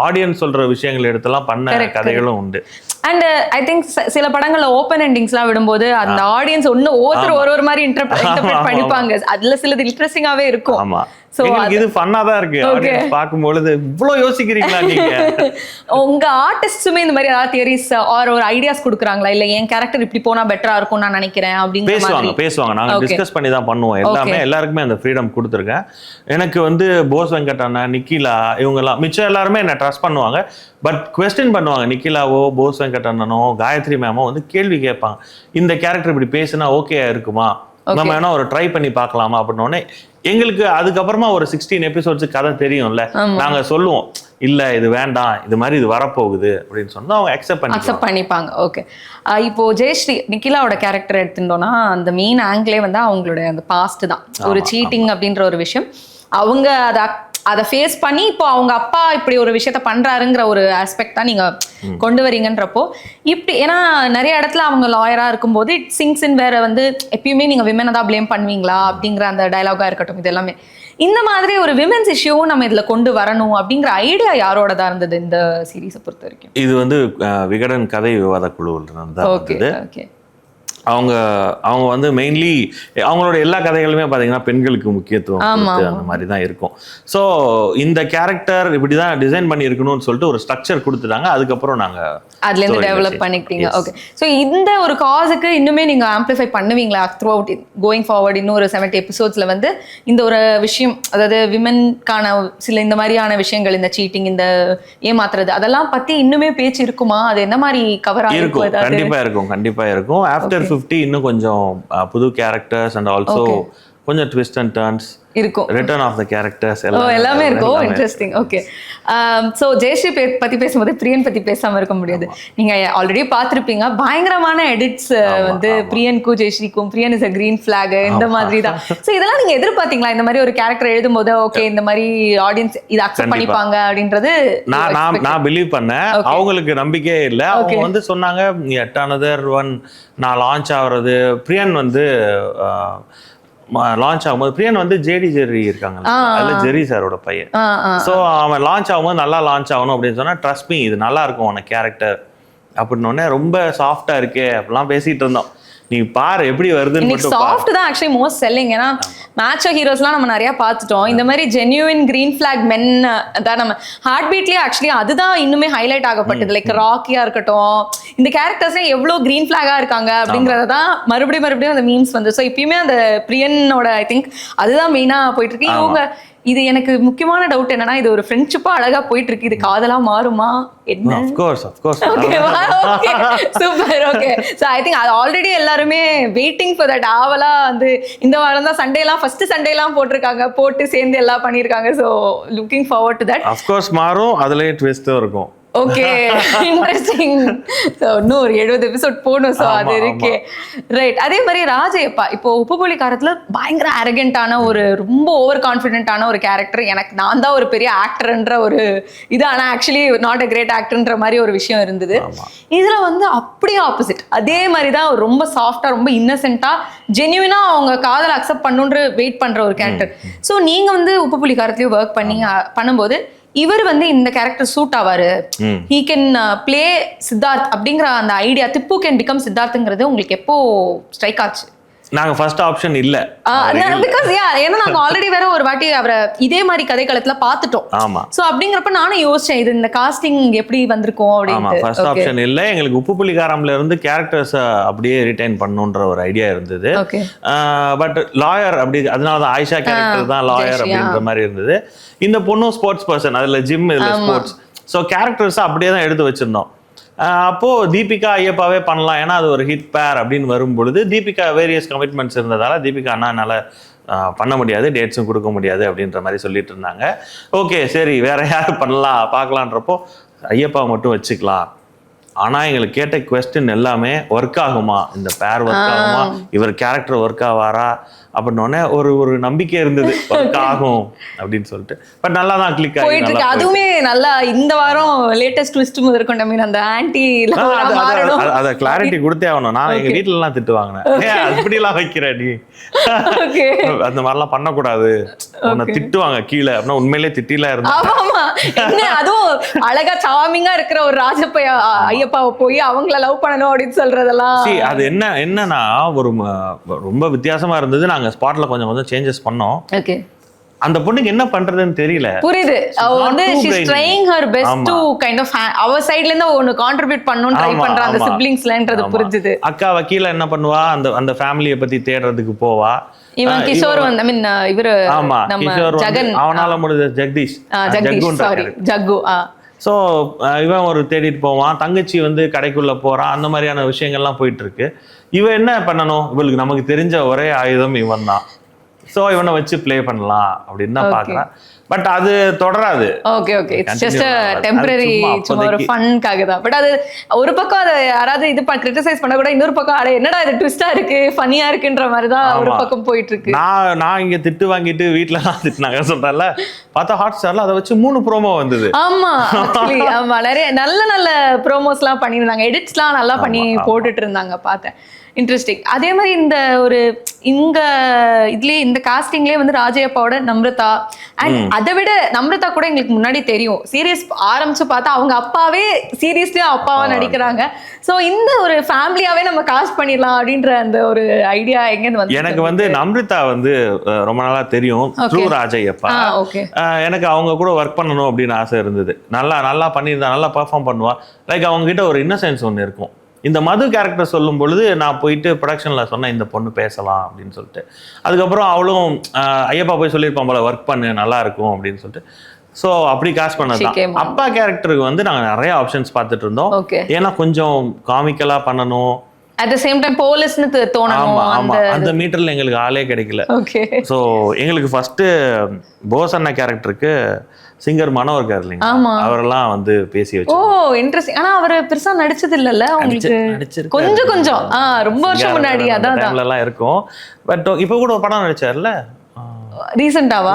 ஆடியன்ஸ் சொல்ற விஷயங்களை எடுத்துலாம் பண்ண கதைகளும் உண்டு.
அண்ட் ஐ திங்க் சில படங்கள்ல ஓப்பன் எண்டிங்ஸ்லாம் விடும்போது அந்த ஆடியன்ஸ் ஒவ்வொருத்தர் ஒரு மாதிரி இன்டர்பிரேட் பண்ணிப்பாங்க. அதுல சிலது இன்ட்ரெஸ்டிங்காவே இருக்கும்.
ஆமா. சோ இது ஃபன்னா தான் இருக்கு. ஆடியன்ஸ் பாக்கும்போது இவ்வளவு யோசிக்கிறீங்களா நீங்க?
உங்க ஆர்டிஸ்ட்ஸுமே இந்த மாதிரி ஏதாவது தியரிஸ் ஆர் ஒரு ஐடியாஸ் கொடுக்குறாங்களா? இல்ல என் கேரக்டர் இப்படி போனா பெட்டரா இருக்கும் நான் நினைக்கிறேன் அப்படிங்கிற மாதிரி
பேசுவாங்க. நாங்க டிஸ்கஸ் பண்ணி தான் பண்ணுவோம். எல்லாருக்குமே அந்த ஃப்ரீடம் கொடுத்துருக்கேன். எனக்கு வந்து போஸ் வெங்கட் அண்ணா, நிக்கிலா, இவங்க எல்லாம் மிச்சம் எல்லாருமே என்ன ட்ரஸ்ட் பண்ணுவாங்க. பட் குவெஸ்டின் பண்ணுவாங்க. நிக்கிலாவோ போஸ் வெங்கட் அண்ணனோ காயத்ரி மேமோ வந்து கேள்வி கேட்பாங்க. இந்த கேரக்டர் இப்படி பேசுனா ஓகே இருக்குமா, நம்ம வேணா ஒரு ட்ரை பண்ணி பார்க்கலாமா அப்படின்னோடனே எங்களுக்கு அதுக்கப்புறமா ஒரு 16 எபிசோட்ஸ் கதை தெரியும்ல, நாங்க சொல்லுவோம் இல்ல இது வேண்டாம், இது மாதிரி இது வரப்போகுது அப்படின்னு சொன்னா அவங்க அக்செப்ட்
பண்ணிப்பாங்க. ஓகே. இப்போ ஜெயஸ்ரீ நிக்கிலாவோட கேரக்டர் எடுத்துட்டோம்னா அந்த மெயின் ஆங்கிளே வந்து அவங்களுடைய அந்த பாஸ்ட் தான். ஒரு சீட்டிங் அப்படின்ற ஒரு விஷயம் அவங்க அதை ஃபேஸ் பண்ணி இப்போ அவங்க அப்பா இப்படி ஒரு விஷயத்த பண்றாருங்கிற ஒரு ஆஸ்பெக்ட் தான் நீங்க கொண்டு வரீங்கன்றப்போ இப்படி. ஏன்னா நிறைய இடத்துல அவங்க லாயரா இருக்கும்போது இட் சிங்ஸ் இன் வேற வந்து எப்பயுமே நீங்க விமனை தான் பிளேம் பண்ணுவீங்களா அப்படிங்கிற அந்த டயலாகா இருக்கட்டும், இது எல்லாமே இந்த மாதிரி ஒரு விமென்ஸ் இஷ்யூவும் நம்ம இதுல கொண்டு வரணும் அப்படிங்கிற ஐடியா யாரோட தான் இருந்தது இந்த சீரீஸை பொறுத்த வரைக்கும்?
இது வந்து விகடன் கதை விவாத குழுவில் தான். அவங்க வந்து மெயின்லி அவங்களோட எல்லா கதைகளுமே பார்த்தீங்கன்னா பெண்களுக்கு முக்கியத்துவம் அந்த மாதிரி தான் இருக்கும். ஸோ இந்த கேரக்டர் இப்படி தான் டிசைன் பண்ணி இருக்கணும்னு சொல்லிட்டு ஒரு ஸ்ட்ரக்சர் கொடுத்துட்டாங்க. அதுக்கப்புறம் நாங்கள்
அதுலேருந்து டெவலப் பண்ணிக்கிட்டீங்க. ஓகே. ஸோ இந்த ஒரு காஸுக்கு இன்னுமே நீங்கள் ஆம்பிளிஃபை பண்ணுவீங்களா த்ரூ அவுட் கோயிங் ஃபார்வர்ட்? இன்னும் ஒரு 70 எபிசோட்ஸில் வந்து இந்த ஒரு விஷயம், அதாவது விமென்கான சில இந்த மாதிரியான விஷயங்கள், இந்த சீட்டிங், இந்த ஏமாத்துறது, அதெல்லாம் பற்றி இன்னுமே பேச்சு இருக்குமா? அது என்ன மாதிரி கவர் ஆகிருக்கும்?
கண்டிப்பாக இருக்கும். ஆஃப்டர் 50 இன்னும் கொஞ்சம் புது கேரக்டர்ஸ் அண்ட் ஆல்சோ கொஞ்சம் ட்விஸ்ட் அண்ட் டர்ன்ஸ் இருக்கும். ரிட்டர்ன் ஆஃப் தி கேரக்டர்ஸ்
எல்லாமே இருக்கும். இன்ட்ரெஸ்டிங். ஓகே. ஸோ ஜெயஸ்ரீ பத்தி பேசும்போது பிரியன் பத்தி பேசாம இருக்க முடியாது. நீங்க ஆல்ரெடி பார்த்துருப்பீங்க, பயங்கரமான எடிட்ஸ் வந்து பிரியனுக்கும் ஜெயஸ்ரீக்கும். பிரியன் இஸ் அ கிரீன் ஃபிளாக் இந்த மாதிரி தான். ஸோ இதெல்லாம் நீங்க எதிர்பார்த்தீங்களா? இந்த மாதிரி ஒரு கேரக்டர் எழுதும் போது ஓகே இந்த மாதிரி ஆடியன்ஸ் இதை அக்செப்ட் பண்ணிப்பாங்க அப்படின்றது
நான் பிலீவ் பண்ணேன். அவங்களுக்கு நம்பிக்கையே இல்லை. அவங்க வந்து சொன்னாங்க எட் அனதர் ஒன் நான் லான்ச் ஆகுறது. பிரியன் வந்து லான்ச் ஆகும்போது பிரியன் வந்து ஜேடி ஜெர்ரி இருக்காங்க, அதுல ஜெர்ரி சாரோட பையன். ஸோ அவன் லான்ச் ஆகும்போது நல்லா லான்ச் ஆகணும் அப்படின்னு சொன்னா ட்ரஸ்ட் மீ இது நல்லா இருக்கும் உனக்கு கேரக்டர் அப்படின்னோடனே ரொம்ப சாஃப்டா இருக்கே அப்படிலாம் பேசிட்டு இருந்தோம். நீ பாரு எப்படி வருதுன்னு.
சாஃப்ட் தான் ஆக்சுவலி மோஸ்ட் செல்லிங். ஏன்னா மேட்சோ ஹீரோஸ்லாம் நம்ம நிறைய பார்த்துட்டோம். இந்த மாதிரி ஜென்யூன் கிரீன் ஃபிளாக் மென் தான் நம்ம ஹார்ட் பீட்லயே ஆக்சுவலி அதுதான் இன்னுமே ஹைலைட் ஆகப்பட்டது. லைக் ராக்கியா இருக்கட்டும், இந்த கேரக்டர்ஸே எவ்வளோ கிரீன் ஃபிளாகா இருக்காங்க அப்படிங்கறதான் மறுபடியும் அந்த மீம்ஸ் வந்து. ஸோ இப்பயுமே அந்த பிரியனோட ஐ திங்க் அதுதான் மெயினா போயிட்டு இருக்கு. இவங்க இது எனக்கு முக்கியமான டவுட் என்னன்னா, இது ஒரு ஃப்ரெண்ட்ஷிப்பா அழகா போயிட்டு இருக்கு, இது காதலா மாறுமா என்ன?
Of course.
Super. Okay. So I think அது ஆல்ரெடி எல்லாருமே வெயிட்டிங் ஃபார் தட். ஆவலா வந்து இந்த வாரம் தான் சண்டே எல்லாம் ஃபர்ஸ்ட் சண்டே எல்லாம் போட்டிருக்காங்க, போட்டு சேர்ந்து எல்லாம் பண்ணிருக்காங்க. So looking forward to that.
Of course மாறும், அதுலயே ட்விஸ்டும் இருக்கும்.
ஓகே. இன்ட்ரெஸ்டிங். ஸோ இன்னும் ஒரு 70 எபிசோட் போகணும். ஸோ அது இருக்கே. ரைட். அதே மாதிரி ராஜயப்பா இப்போ உப்புப்புலிகாரத்தில் பயங்கர அரகண்டான ஒரு ரொம்ப ஓவர் கான்ஃபிடென்ட்டான ஒரு கேரக்டர். எனக்கு நான் தான் ஒரு பெரிய ஆக்டர்ன்ற ஒரு இது, ஆனால் ஆக்சுவலி நாட் அ கிரேட் ஆக்டர்ன்ற மாதிரி ஒரு விஷயம் இருந்தது. இதில் வந்து அப்படியே ஆப்போசிட். அதே மாதிரி தான் ரொம்ப சாஃப்டாக, ரொம்ப இன்னசென்ட்டாக, ஜென்யூனாக அவங்க காதலை அக்செப்ட் பண்ணுன்ற வெயிட் பண்ணுற ஒரு கேரக்டர். ஸோ நீங்கள் வந்து உப்புப்புலிகாரத்துலேயும் ஒர்க் பண்ணும்போது இவர் வந்து இந்த கேரக்டர் சூட் ஆவாரு, ஹீ கேன் பிளே சித்தார்த் அப்படிங்கிற அந்த ஐடியா, திப்பு கேன் பிகம் சித்தார்த்துங்கிறது உங்களுக்கு எப்போ ஸ்ட்ரைக் ஆச்சு?
நாங்க ஃபர்ஸ்ட் ஆப்ஷன் இல்ல,
பிகாஸ் ஏன்னா நாங்க ஆல்ரெடி வேற ஒரு வாட்டி அவரை இதே மாதிரி கதை களத்துல பாத்துட்டோம்.
ஆமா.
சோ அப்படிங்கறப்ப நானும் யோசிச்சேன் இது இந்த காஸ்டிங் எப்படி வந்திருக்கும் அப்படின்னு.
ஃபர்ஸ்ட் ஆப்ஷன் இல்ல. எங்களுக்கு உப்பு புலிகாரம்ல இருந்து கேரக்டர்ஸ் அப்படியே ரிட்டைன் பண்ணணும்ன்ற ஒரு ஐடியா இருந்தது. பட் லாயர் அப்படி, அதனாலதான் ஆயிஷா கேரக்டர் தான் லாயர் அப்படின்ற மாதிரி இருந்தது. இந்த பொண்ணும் ஸ்போர்ட்ஸ் பர்சன், அதுல ஜிம், இதுல ஸ்போர்ட்ஸ். ஸோ கேரக்டர்ஸ் அப்படியே தான் எடுத்து வச்சிருந்தோம். அப்போ தீபிகா ஐயப்பாவே பண்ணலாம், ஏன்னா அது ஒரு ஹிட் பேர் அப்படின்னு வரும் பொழுது தீபிகா வேரியஸ் கமிட்மெண்ட்ஸ் இருந்ததால தீபிகா அண்ணா என்னால் பண்ண முடியாது, டேட்ஸும் கொடுக்க முடியாது அப்படின்ற மாதிரி சொல்லிட்டு இருந்தாங்க. ஓகே சரி வேற யார் பண்ணலாம் பார்க்கலான்றப்போ ஐயப்பா மட்டும் வச்சுக்கலாம். ஆனால் எங்களுக்கு கேட்ட கொஸ்டின் எல்லாமே ஒர்க் ஆகுமா, இந்த பேர் ஒர்க் ஆகுமா, இவர் கேரக்டர் ஒர்க் ஆவாரா அப்படின்னோடனே ஒரு நம்பிக்கை இருந்தது ஒர்க் ஆகும் அப்படின்னு சொல்லிட்டு. பட் நல்லா தான் கிளிக் ஆகிட்டு இருக்கு.
அதுவுமே நல்லா இந்த வாரம் லேட்டஸ்ட் ட்விஸ்ட் முதற்கொண்ட மீன் அந்த ஆன்டி
அதை கிளாரிட்டி கொடுத்தே ஆகணும். நான் எங்க வீட்டுல எல்லாம் திட்டு வாங்கினேன், அப்படிலாம் வைக்கிற நீ அந்த மாதிரிலாம் பண்ணக்கூடாது, உன்னை திட்டுவாங்க கீழே அப்படின்னா உண்மையிலே திட்டிலாம்
இருந்தாங்க. அதுவும் அழகா சாமிங்கா இருக்கிற ஒரு ராஜப்பையா ஐயப்பாவை போய் அவங்கள லவ் பண்ணணும் அப்படின்னு சொல்றதெல்லாம்
அது என்னன்னா ஒரு ரொம்ப வித்தியாசமா இருந்தது. நாங்க ஸ்பாட்ல கொஞ்சம் சேஞ்சஸ் பண்ணோம்.
ஓகே.
அந்த பொண்ணுக்கு என்ன பண்றதுன்னு தெரியல.
புரியுது. அவ வந்து she is trying her best to kind of அவ சைடுல இருந்து ஒன்னு கான்ட்ரிபியூட் பண்ணனும் ட்ரை பண்ற அந்த siblingsலன்றது புரிஞ்சுது.
அக்கா வக்கீல என்ன பண்ணுவா, அந்த ஃபேமிலியை பத்தி தேடுறதுக்கு போவா.
இவன் கிஷோர் வந்து ஐ மீன் இவரு நம்ம ஜகன்,
அவனால முடிஞ்ச ஜெகதீஷ்
சாரி ஜக்கு.
ஸோ இவன் ஒரு தேடிட்டு போவான், தங்கச்சி வந்து கடைக்குள்ள போறான், அந்த மாதிரியான விஷயங்கள்லாம் போயிட்டு இருக்கு. இவன் என்ன பண்ணணும், இவளுக்கு நமக்கு தெரிஞ்ச ஒரே ஆயுதம் இவன் தான். ஸோ இவனை வச்சு பிளே பண்ணலாம் அப்படின்னு தான் பாக்குறேன். பட் அது தொடராது.
Okay okay, it's just temporary, சும்மா ஒரு ஃபன்காக தான். பட் அது ஒரு பக்கம் அதை யாராவது இது கிரிட்டிசைஸ் பண்ண கூட, இன்னொரு பக்கம் அட என்னடா இது ட்விஸ்டா இருக்கு, ஃபன்னியா இருக்குன்ற மாதிரி தான் ஒரு பக்கம் போயிட்டு இருக்கு.
நான் இங்க திட்டு வாங்கிட்டு வீட்டுல எல்லாம் திட்டினாங்க சொல்றேன்ல, பார்த்தா ஹாட் ஸ்டார்ல அதை வச்சு 3 ப்ரோமோ வந்தது.
ஆமா ஆமா, நிறைய நல்ல நல்ல ப்ரோமோஸ் எல்லாம் பண்ணியிருந்தாங்க, எடிட்ஸ் எல்லாம் நல்லா பண்ணி போட்டுட்டு இருந்தாங்க, பார்த்தேன். இன்ட்ரெஸ்டிங். அதே மாதிரி இந்த ஒரு இங்க இதுலயே இந்த காஸ்டிங்லயே வந்து ராஜையப்பாவோட நம்ரதா, அண்ட் அதை விட நம்ரதா கூட எங்களுக்கு முன்னாடி தெரியும், சீரியஸ் ஆரம்பிச்சு பார்த்தா அவங்க அப்பாவே சீரியஸ்லயும் அப்பாவா நடிக்கிறாங்க. சோ இந்த ஒரு ஃபேமிலியாவே நம்ம காஸ்ட் பண்ணிடலாம் அப்படின்ற அந்த ஒரு ஐடியா எங்க இருந்து வந்து?
எனக்கு வந்து நம்ரதா வந்து ரொம்ப நாளா தெரியும் த்ரூ ராஜையப்பா. எனக்கு அவங்க கூட ஒர்க் பண்ணணும் அப்படின்னு ஆசை இருந்தது. நல்லா பண்ணியிருந்தா, நல்லா பெர்ஃபார்ம் பண்ணுவா. லைக் அவங்க கிட்ட ஒரு இன்னசென்ஸ் ஒன்று இருக்கும். இந்த மது கேரக்டர் சொல்லும் பொழுது நான் போயிட்டு ப்ரொடக்ஷனில் சொன்னேன் இந்த பொண்ணு பேசலாம் அப்படின்னு சொல்லிட்டு. அதுக்கப்புறம் அவளும் ஐயப்பா போய் சொல்லியிருப்பான் போல, ஒர்க் பண்ணு நல்லா இருக்கும் அப்படின்னு சொல்லிட்டு. ஸோ அப்படி காஸ்ட் பண்ணதான். அப்பா கேரக்டருக்கு வந்து நாங்கள் நிறைய ஆப்ஷன்ஸ் பார்த்துட்டு இருந்தோம். ஏன்னா கொஞ்சம் காமிக்கலாக பண்ணணும்,
at the same time போலீஸ்னு தோணணும்.
அந்த மீட்டர்ல எங்களுக்கு ஆளே கிடைக்கல. ஸோ எங்களுக்கு ஃபர்ஸ்ட் போஸ் அண்ணா கேரக்டருக்கு சிங்கர் மனோர் இருக்காரு இல்லைங்க, அவரெல்லாம் வந்து பேசி வச்சு.
ஓ இன்ட்ரெஸ்டிங். ஆனா அவர் பெருசா நடிச்சது இல்லல்ல உங்களுக்கு? கொஞ்சம் ரொம்ப வருஷம் முன்னாடி அதான்
எல்லாம் இருக்கும். பட் இப்போ கூட ஒரு படம் நடிச்சார்ல
ரீசன்ட்டாவா?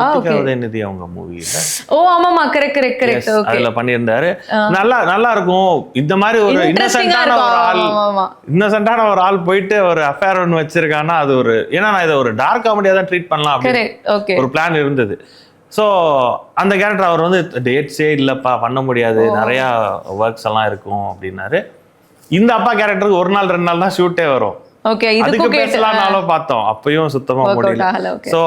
நிதி அவங்க மூவில.
ஓ ஆமாமா, கரெக்ட்.
அதுல பண்ணியிருந்தாரு. நல்லா இருக்கும். இந்த மாதிரி ஒரு இன்னசென்ட்டான ஒரு ஆள் போயிட்டு ஒரு அஃபேர் ஒன்று வச்சிருக்கான்னா அது ஒரு, ஏன்னா நான் இதை ஒரு டார்க் காமெடியா தான் ட்ரீட் பண்ணலாம் அப்படின்னு ஒரு பிளான் இருந்தது. ஸோ அந்த கேரக்டர் அவர் வந்து டேட்ஸே இல்லைப்பா பண்ண முடியாது, நிறைய ஒர்க்ஸ் எல்லாம் இருக்கும் அப்படின்னாரு. இந்த அப்பா கேரக்டருக்கு 1 நாள் 2 நாள் தான் ஷூட்டே வரும். அதுக்கு பேசலாம்னாலும் பார்த்தோம், அப்பயும் சுத்தமா முடியல. ஸோ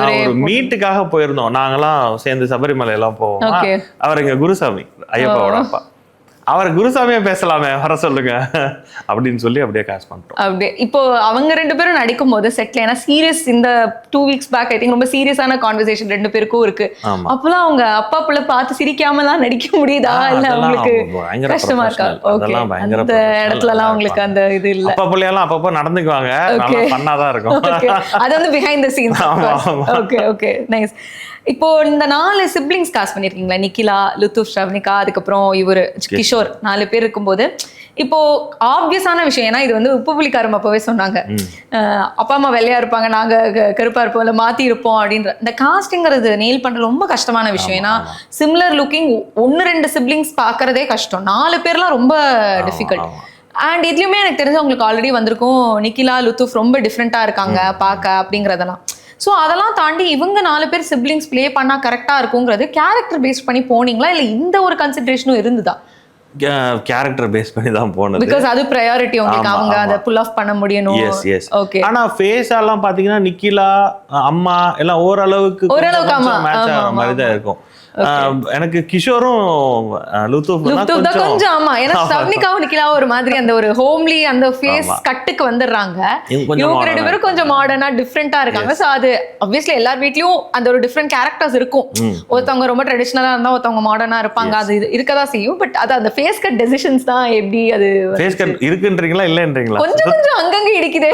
ஒரு மீட்டுக்காக போயிருந்தோம் நாங்கெல்லாம் சேர்ந்து, சபரிமலை எல்லாம் போவோம். அவர் எங்க குருசாமி ஐயப்பாவோட அப்பா, அவர் குருசாமியே பேசலாமே, வர சொல்லுங்க அப்படின்னு சொல்லி அப்படியே காஸ்ட் பண்றோம்.
அப்படியே இப்போ அவங்க 2 பேரும் நடிக்கும் போது செட்ல, ஏன்னா சீரியஸ் இந்த 2 weeks பேக் ஐ திங்க் ரொம்ப சீரியஸான கான்வர்சேஷன் 2 பேருக்கும் இருக்கு. அப்பெல்லாம் அவங்க அப்பா புள்ள பார்த்து சிரிக்காம எல்லாம் நடிக்க முடியுதா, இல்ல உங்களுக்கு கஷ்டமா இருக்கா? ஓகே, அந்த இடத்துல எல்லாம் உங்களுக்கு அந்த இது இல்ல?
அப்பா புள்ளையெல்லாம் அப்பப்போ நடந்துக்குவாங்க, நல்லா பண்ணாதான் இருக்கும்.
அது வந்து behind the scenes. Okay nice. இப்போ இந்த 4 சிப்ளிங்ஸ் காஸ்ட் பண்ணிருக்கீங்களா, நிக்கிலா, லுத்துஃப், ஷ்ரவனிகா, அதுக்கப்புறம் இவரு கிஷோர், 4 பேர் இருக்கும்போது இப்போ ஆப்வியஸான விஷயம், ஏன்னா இது வந்து உப்பு புலிக்காரம் அப்பவே சொன்னாங்க, அப்பா அம்மா வெள்ளையா இருப்பாங்க, நாங்க கருப்பா இருப்போம், இல்லை மாத்தி இருப்போம் அப்படின்ற இந்த காஸ்டிங்கிறது நெயில் பண்றது ரொம்ப கஷ்டமான விஷயம். ஏன்னா சிமிலர் லுக்கிங் 1-2 சிப்ளிங்ஸ் பாக்குறதே கஷ்டம், 4 பேர்லாம் ரொம்ப டிஃபிகல்ட். அண்ட் இதுலயுமே எனக்கு தெரிஞ்சு உங்களுக்கு ஆல்ரெடி வந்திருக்கும், நிக்கிலா, லுத்துஃப் ரொம்ப டிஃப்ரெண்டா இருக்காங்க பார்க்க அப்படிங்கறதெல்லாம். ஸோ அதெல்லாம் தாண்டி இவங்க 4 பேர் சிப்ளிங்ஸ் ப்ளே பண்ணா கரெக்டா இருக்குங்கிறது கேரக்டர் பேஸ் பண்ணி போனீங்களா இல்ல இந்த ஒரு கன்சிடரேஷனும் இருந்ததா?
கேரக்டர் பேஸ் பண்ணி தான் போனது.
பிகாஸ் அது பிரையாரிட்டி உங்களுக்கு, அவங்க அதை புல் ஆஃப் பண்ண முடியணும்.
Yes yes. ஓகே. ஆனா ஃபேஸ் எல்லாம் பாத்தீங்கன்னா நிக்கிலா அம்மா எல்லாம் ஓரளவுக்கு மேட்ச் ஆகிற மாதிரி தான் இருக்கும். எனக்கு கிஷோரும் லுத்துஃப்
தான் கொஞ்சம் ஆமா, ஏன்னா சவ்னிகாவும் நிக்கிலாவும் ஒரு மாதிரி அந்த ஒரு ஹோம்லி அந்த ஃபேஸ் கட்டுக்கு வந்துடுறாங்க. இவங்க 2 பேரும் கொஞ்சம் மாடர்னா டிஃப்ரெண்டா இருக்காங்க. சோ அது ஆப்வியஸ்லி எல்லார் வீட்லயும் அந்த ஒரு டிஃப்ரெண்ட் கேரக்டர்ஸ் இருக்கும். ஒருத்தவங்க ரொம்ப ட்ரெடிஷனலா இருந்தா ஒருத்தவங்க மாடர்னா இருப்பாங்க, அது இருக்கதா செய்யும். பட் அது அந்த ஃபேஸ் கட் டெசிஷன்ஸ் தான் எப்படி அது
ஃபேஸ் கட் இருக்குன்றீங்களா இல்லன்றீங்களா?
கொஞ்சம் அங்கங்க இடிக்குதே.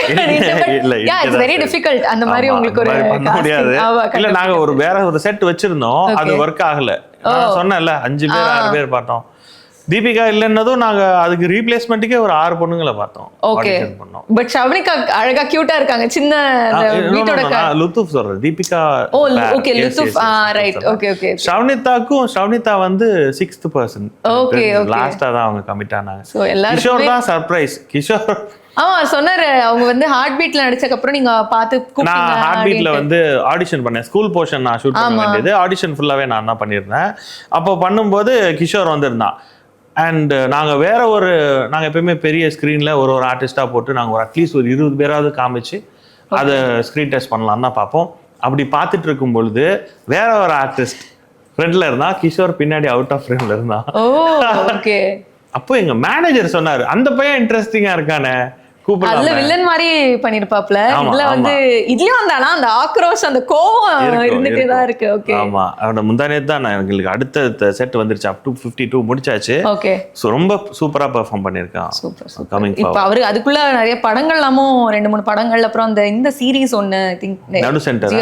யா இட்ஸ் வெரி டிஃபிகல்ட் அந்த மாதிரி உங்களுக்கு ஒரு
பண்ண முடியாது. இல்ல நாங்க ஒரு வேற ஒரு செட் வச்சிருந்தோம், அது வர்க் ஆகல. நான் சொன்னேன்ல 5 பேர் 6 பேர் பார்த்தோம். தீபிகா இல்லன்னதும் நாங்க அதுக்கு ரீப்ளேஸ்மென்ட்க்கே ஒரு 6 பொண்ணுங்களை பார்த்தோம்.
ஓகே. பட் ஷவ்னிகா அழகா கியூட்டா இருக்காங்க. சின்ன வீட்டோட
லுத்துஃப் சொல்றேன். தீபிகா
ஓகே லுத்துஃப் ரைட். Okay okay.
ஷவ்னிதா வந்து 6th person.
Okay okay.
லாஸ்டா தான் அவங்க கமிட் ஆனாங்க. கிஷோர் தான் சர்ப்ரைஸ். கிஷோர்
சொன்னாரு அவங்க வந்து ஹார்ட் பீட்ல நடிச்சதுக்கு அப்புறம் நீங்க பார்த்து கூப்பிட்டீங்க.
நான் ஹார்ட் பீட்ல வந்து ஆடிஷன் பண்ணேன். ஸ்கூல் போர்ஷன் நான் ஷூட் பண்ண வேண்டியது. ஆடிஷன் ஃபுல்லாவே நான் தான் பண்ணியிருந்தேன். அப்போ பண்ணும்போது கிஷோர் வந்திருந்தான். அண்ட் நாங்கள் எப்பயுமே பெரிய ஸ்க்ரீனில் ஒரு ஆர்டிஸ்டாக போட்டு நாங்கள் அட்லீஸ்ட் ஒரு 20 பேராவது காமிச்சு அதை ஸ்க்ரீன் டெஸ்ட் பண்ணலாம் தான் பார்ப்போம். அப்படி பார்த்துட்டு இருக்கும் பொழுது வேற ஒரு ஆர்டிஸ்ட் ஃப்ரெண்ட்ல இருந்தா, கிஷோர் பின்னாடி அவுட் ஆஃப் ஃப்ரேம்ல இருந்தான். அப்போ எங்க மேனேஜர் சொன்னாரு, அந்த பையன் இன்ட்ரெஸ்டிங்கா இருக்கானே,
அதுல வில்லன் மாதிரி பண்ணிருப்பாப்ல. இதுல வந்து இதுலயும் வந்தானா அந்த ஆக்ரோஷ் அந்த கோவம் இருந்துட்டே தான் இருக்கு. ஓகே.
ஆமா, அவரோட முந்தானேத்து தான் எங்களுக்கு அடுத்த செட் வந்துருச்சு. அப் டு 52 முடிச்சாச்சு.
ஓகே.
சோ ரொம்ப சூப்பரா பெர்ஃபார்ம் பண்ணிருக்கான்.
சூப்பர். கமிங் இப்ப அவரு அதுக்குள்ள நிறைய படங்கள்லாமும் 2-3 படங்கள், அப்புறம் இந்த சீரிஸ் ஒன்னு திங்க் நடு சென்டர்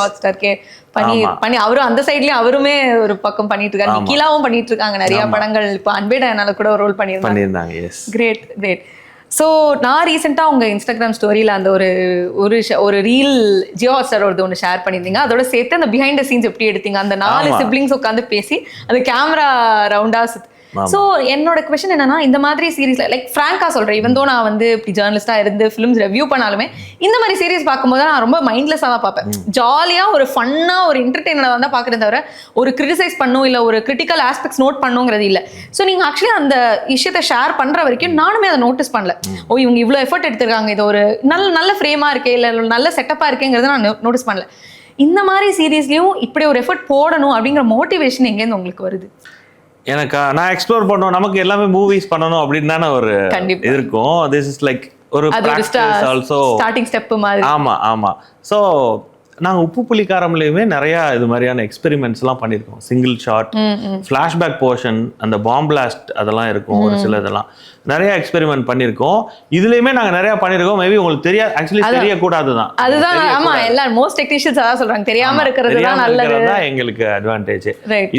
ஹாட்ஸ்டார் கே பண்ணி அவரும் அந்த சைட்லயும் அவருமே ஒரு பக்கம் பண்ணிட்டு இருக்காரு. நிக்கிலாவும் பண்ணிட்டு இருக்காங்க நிறைய படங்கள். இப்ப அன்பே டயனால கூட ஒரு ரோல் பண்ணிருந்தாங்க. S, great great. ஸோ நான் ரீசெண்டாக உங்கள் இன்ஸ்டாகிராம் ஸ்டோரியில் அந்த ஒரு ரீல் ஜியோ ஹாட்ஸ்டார் ஒன்று ஷேர் பண்ணியிருந்தீங்க. அதோட சேர்த்து அந்த பிஹைண்ட் த சீன்ஸ் எப்படி எடுத்தீங்க, அந்த 4 சிப்ளிங்ஸ் உட்காந்து பேசி அந்த கேமரா ரவுண்டாக. ஸோ என்னோட கொஸ்டின் என்னன்னா, இந்த மாதிரி சீரீஸ்ல லைக் ஃப்ராங்கா சொல்றேன், இவன் தான் நான் வந்து இப்படி ஜேர்னலிஸ்டா இருந்து ஃபிலிம்ஸ் ரிவ்யூ பண்ணாலுமே இந்த மாதிரி சீரீஸ் பார்க்கும்போது நான் ரொம்ப மைண்ட்லெஸ்ஸாக தான் பார்ப்பேன். ஜாலியா ஒரு ஃபன்னா ஒரு என்டர்டெயினரை தான் பார்க்கறத தவிர ஒரு கிரிட்டிசைஸ் பண்ணும் இல்லை ஒரு கிரிட்டிக்கல் ஆஸ்பெக்ட்ஸ் நோட் பண்ணுங்கிறது இல்லை. ஸோ நீங்க ஆக்சுவலி அந்த விஷயத்தை ஷேர் பண்ற வரைக்கும் நானுமே அதை நோட்டீஸ் பண்ணல. இவங்க இவ்வளோ எஃபர்ட் எடுத்திருக்காங்க, இது ஒரு நல்ல ஃப்ரேமா இருக்கே, இல்லை நல்ல செட்டப்பா இருக்கேங்கிறத நான் நோட்டீஸ் பண்ணல. இந்த மாதிரி சீரீஸ்லயும் இப்படி ஒரு எஃபர்ட் போடணும் அப்படிங்கிற மோட்டிவேஷன் எங்கேருந்து உங்களுக்கு வருது?
எனக்கு நான் எக்ஸ்ப்ளோர் பண்ணோம், நமக்கு எல்லாமே மூவிஸ் பண்ணணும் அப்படின்னு தானே ஒரு இருக்கும். திஸ் இஸ் லைக் ஒரு பிராக்டிஸ் ஆல்சோ,
ஸ்டார்டிங் ஸ்டெப் மாதிரி.
ஆமா. ஸோ நாங்கள் உப்பு புலிக்காரம்லையுமே நிறையா இது மாதிரியான எக்ஸ்பெரிமெண்ட்ஸ்லாம் பண்ணியிருக்கோம். சிங்கிள் ஷாட், ஃப்ளாஷ்பேக் போர்ஷன், அந்த பாம் பிளாஸ்ட் அதெல்லாம் இருக்கும். ஒரு சில இதெல்லாம் நிறைய எக்ஸ்பெரிமெண்ட் பண்ணியிருக்கோம். இதுலயுமே நாங்கள் நிறைய பண்ணியிருக்கோம். மேபி உங்களுக்கு தெரியாது, ஆக்சுவலி தெரியக்கூடாது தான்.
அதுதான் ஆமா, எல்லாரும் மோஸ்ட் டெக்னீஷியன்ஸ் அதான் சொல்றாங்க, தெரியாம இருக்கிறது தான் நல்லது.
எங்களுக்கு அட்வான்டேஜ்.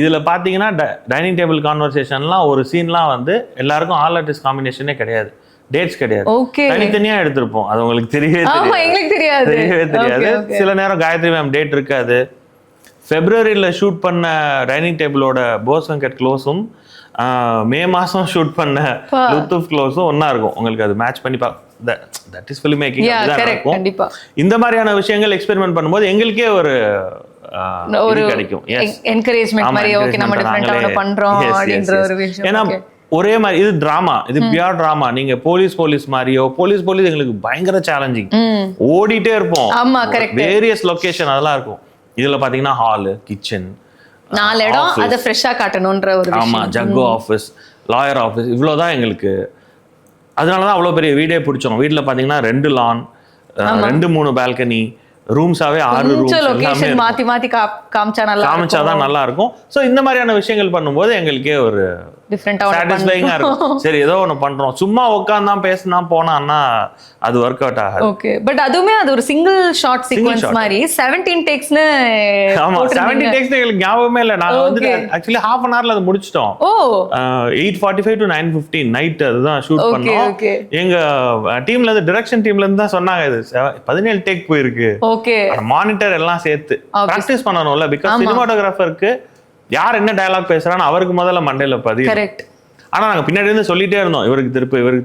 இதுல பாத்தீங்கன்னா டைனிங் டேபிள் கான்வர்சேஷன்லாம் ஒரு சீன்லாம் வந்து எல்லாருக்கும் ஆல் ஆர்டிஸ்ட் காம்பினேஷனே கிடையாது, டேட்ஸ் கிடையாது, தனித்தனியா எடுத்திருப்போம். அது உங்களுக்கு தெரியவே தெரியாது. சில நேரம் காயத்ரி மேம் டேட் இருக்காது. பிப்ரவரியில ஷூட் பண்ண டைனிங் டேபிளோட போஸ் வெங்கட் க்ளோஸும் மே மாசம் ஷூட் பண்ண லுத்துஃப் க்ளோஸும் ஒன்னா இருக்கும். உங்களுக்கு அது மேட்ச் பண்ணி தட் இஸ் ஃபிலிம் மேக்கிங் இருக்கும். இந்த மாதிரியான விஷயங்கள் எக்ஸ்பெரிமெண்ட் பண்ணும்போது எங்களுக்கே ஒரு கிடைக்கும்,
என்கரேஜ்மென்ட் மாதிரி. ஓகே, நம்ம டிஃபரண்டா பண்றோம் அப்படின்ற ஒரு விஷயம்.
ஏன்னா ஒரே மாதிரி இது டிராமா, இது பியூர் டிராமா. நீங்க போலீஸ் மாதிரியோ, போலீஸ் எங்களுக்கு பயங்கர சேலஞ்சிங், ஓடிட்டே இருப்போம். வேரியஸ் லொகேஷன் அதெல்லாம் இருக்கும். இதுல பாத்தீங்கன்னா ஹால், கிச்சன்,
4 இடம், அதை ஃப்ரெஷ்ஷா காட்டணும்ன்ற ஒரு விஷயம்.
ஆமா, ஜக்கோ ஆஃபீஸ், லாயர் ஆஃபீஸ், இவ்வளவுதான் எங்களுக்கு. அதனாலதான் அவ்வளவு பெரிய வீடே பிடிச்சோம். வீட்டுல பாத்தீங்கன்னா 2 லான், 2-3 பால்கனி, ரூம்ஸாவே 6 ரூம்ஸ்,
லொகேஷன் மாத்தி
காமிச்சாதான் நல்லா இருக்கும். சோ இந்த மாதிரியான விஷயங்கள் பண்ணும்போது எங்களுக்கே ஒரு சாட்டிஸ்ஃபைங்கா இருக்கும். சரி, ஏதோ ஒண்ணு பண்றோம், சும்மா உட்கார்ந்தா பேசினா போனான்னா அது ஒர்க் அவுட் ஆகாது.
ஓகே, பட் அதுமே அது ஒரு சிங்கிள் ஷாட் சீக்வென்ஸ் மாதிரி 17 டேக்ஸ்னு.
ஆமா, 17 டேக்ஸ் எங்களுக்கு ஞாபகமே இல்ல. நாங்க வந்து ஆக்சுவலி half an hourல அது முடிச்சிட்டோம். 8:45 to 9:15 நைட் அதுதான் ஷூட் பண்ணோம். எங்க டீம்ல இருந்து, டைரக்ஷன் டீம்ல இருந்து தான் சொன்னாங்க, இது 17 டேக் போயிருக்கு.
ஓகே,
மானிட்டர் எல்லாம் சேர்த்து பிராக்டிஸ் பண்ணணும்ல. பிகாஸ் சினிமாட்டோகிராஃபருக்கு யார் என்ன டயலாக் பேசுறான்னு அவருக்கு முதல்ல மண்டையில பதியும்.
கரெக்ட்.
ஆனா நாங்க பின்னாடி இருந்து சொல்லிட்டே இருந்தோம், இவருக்கு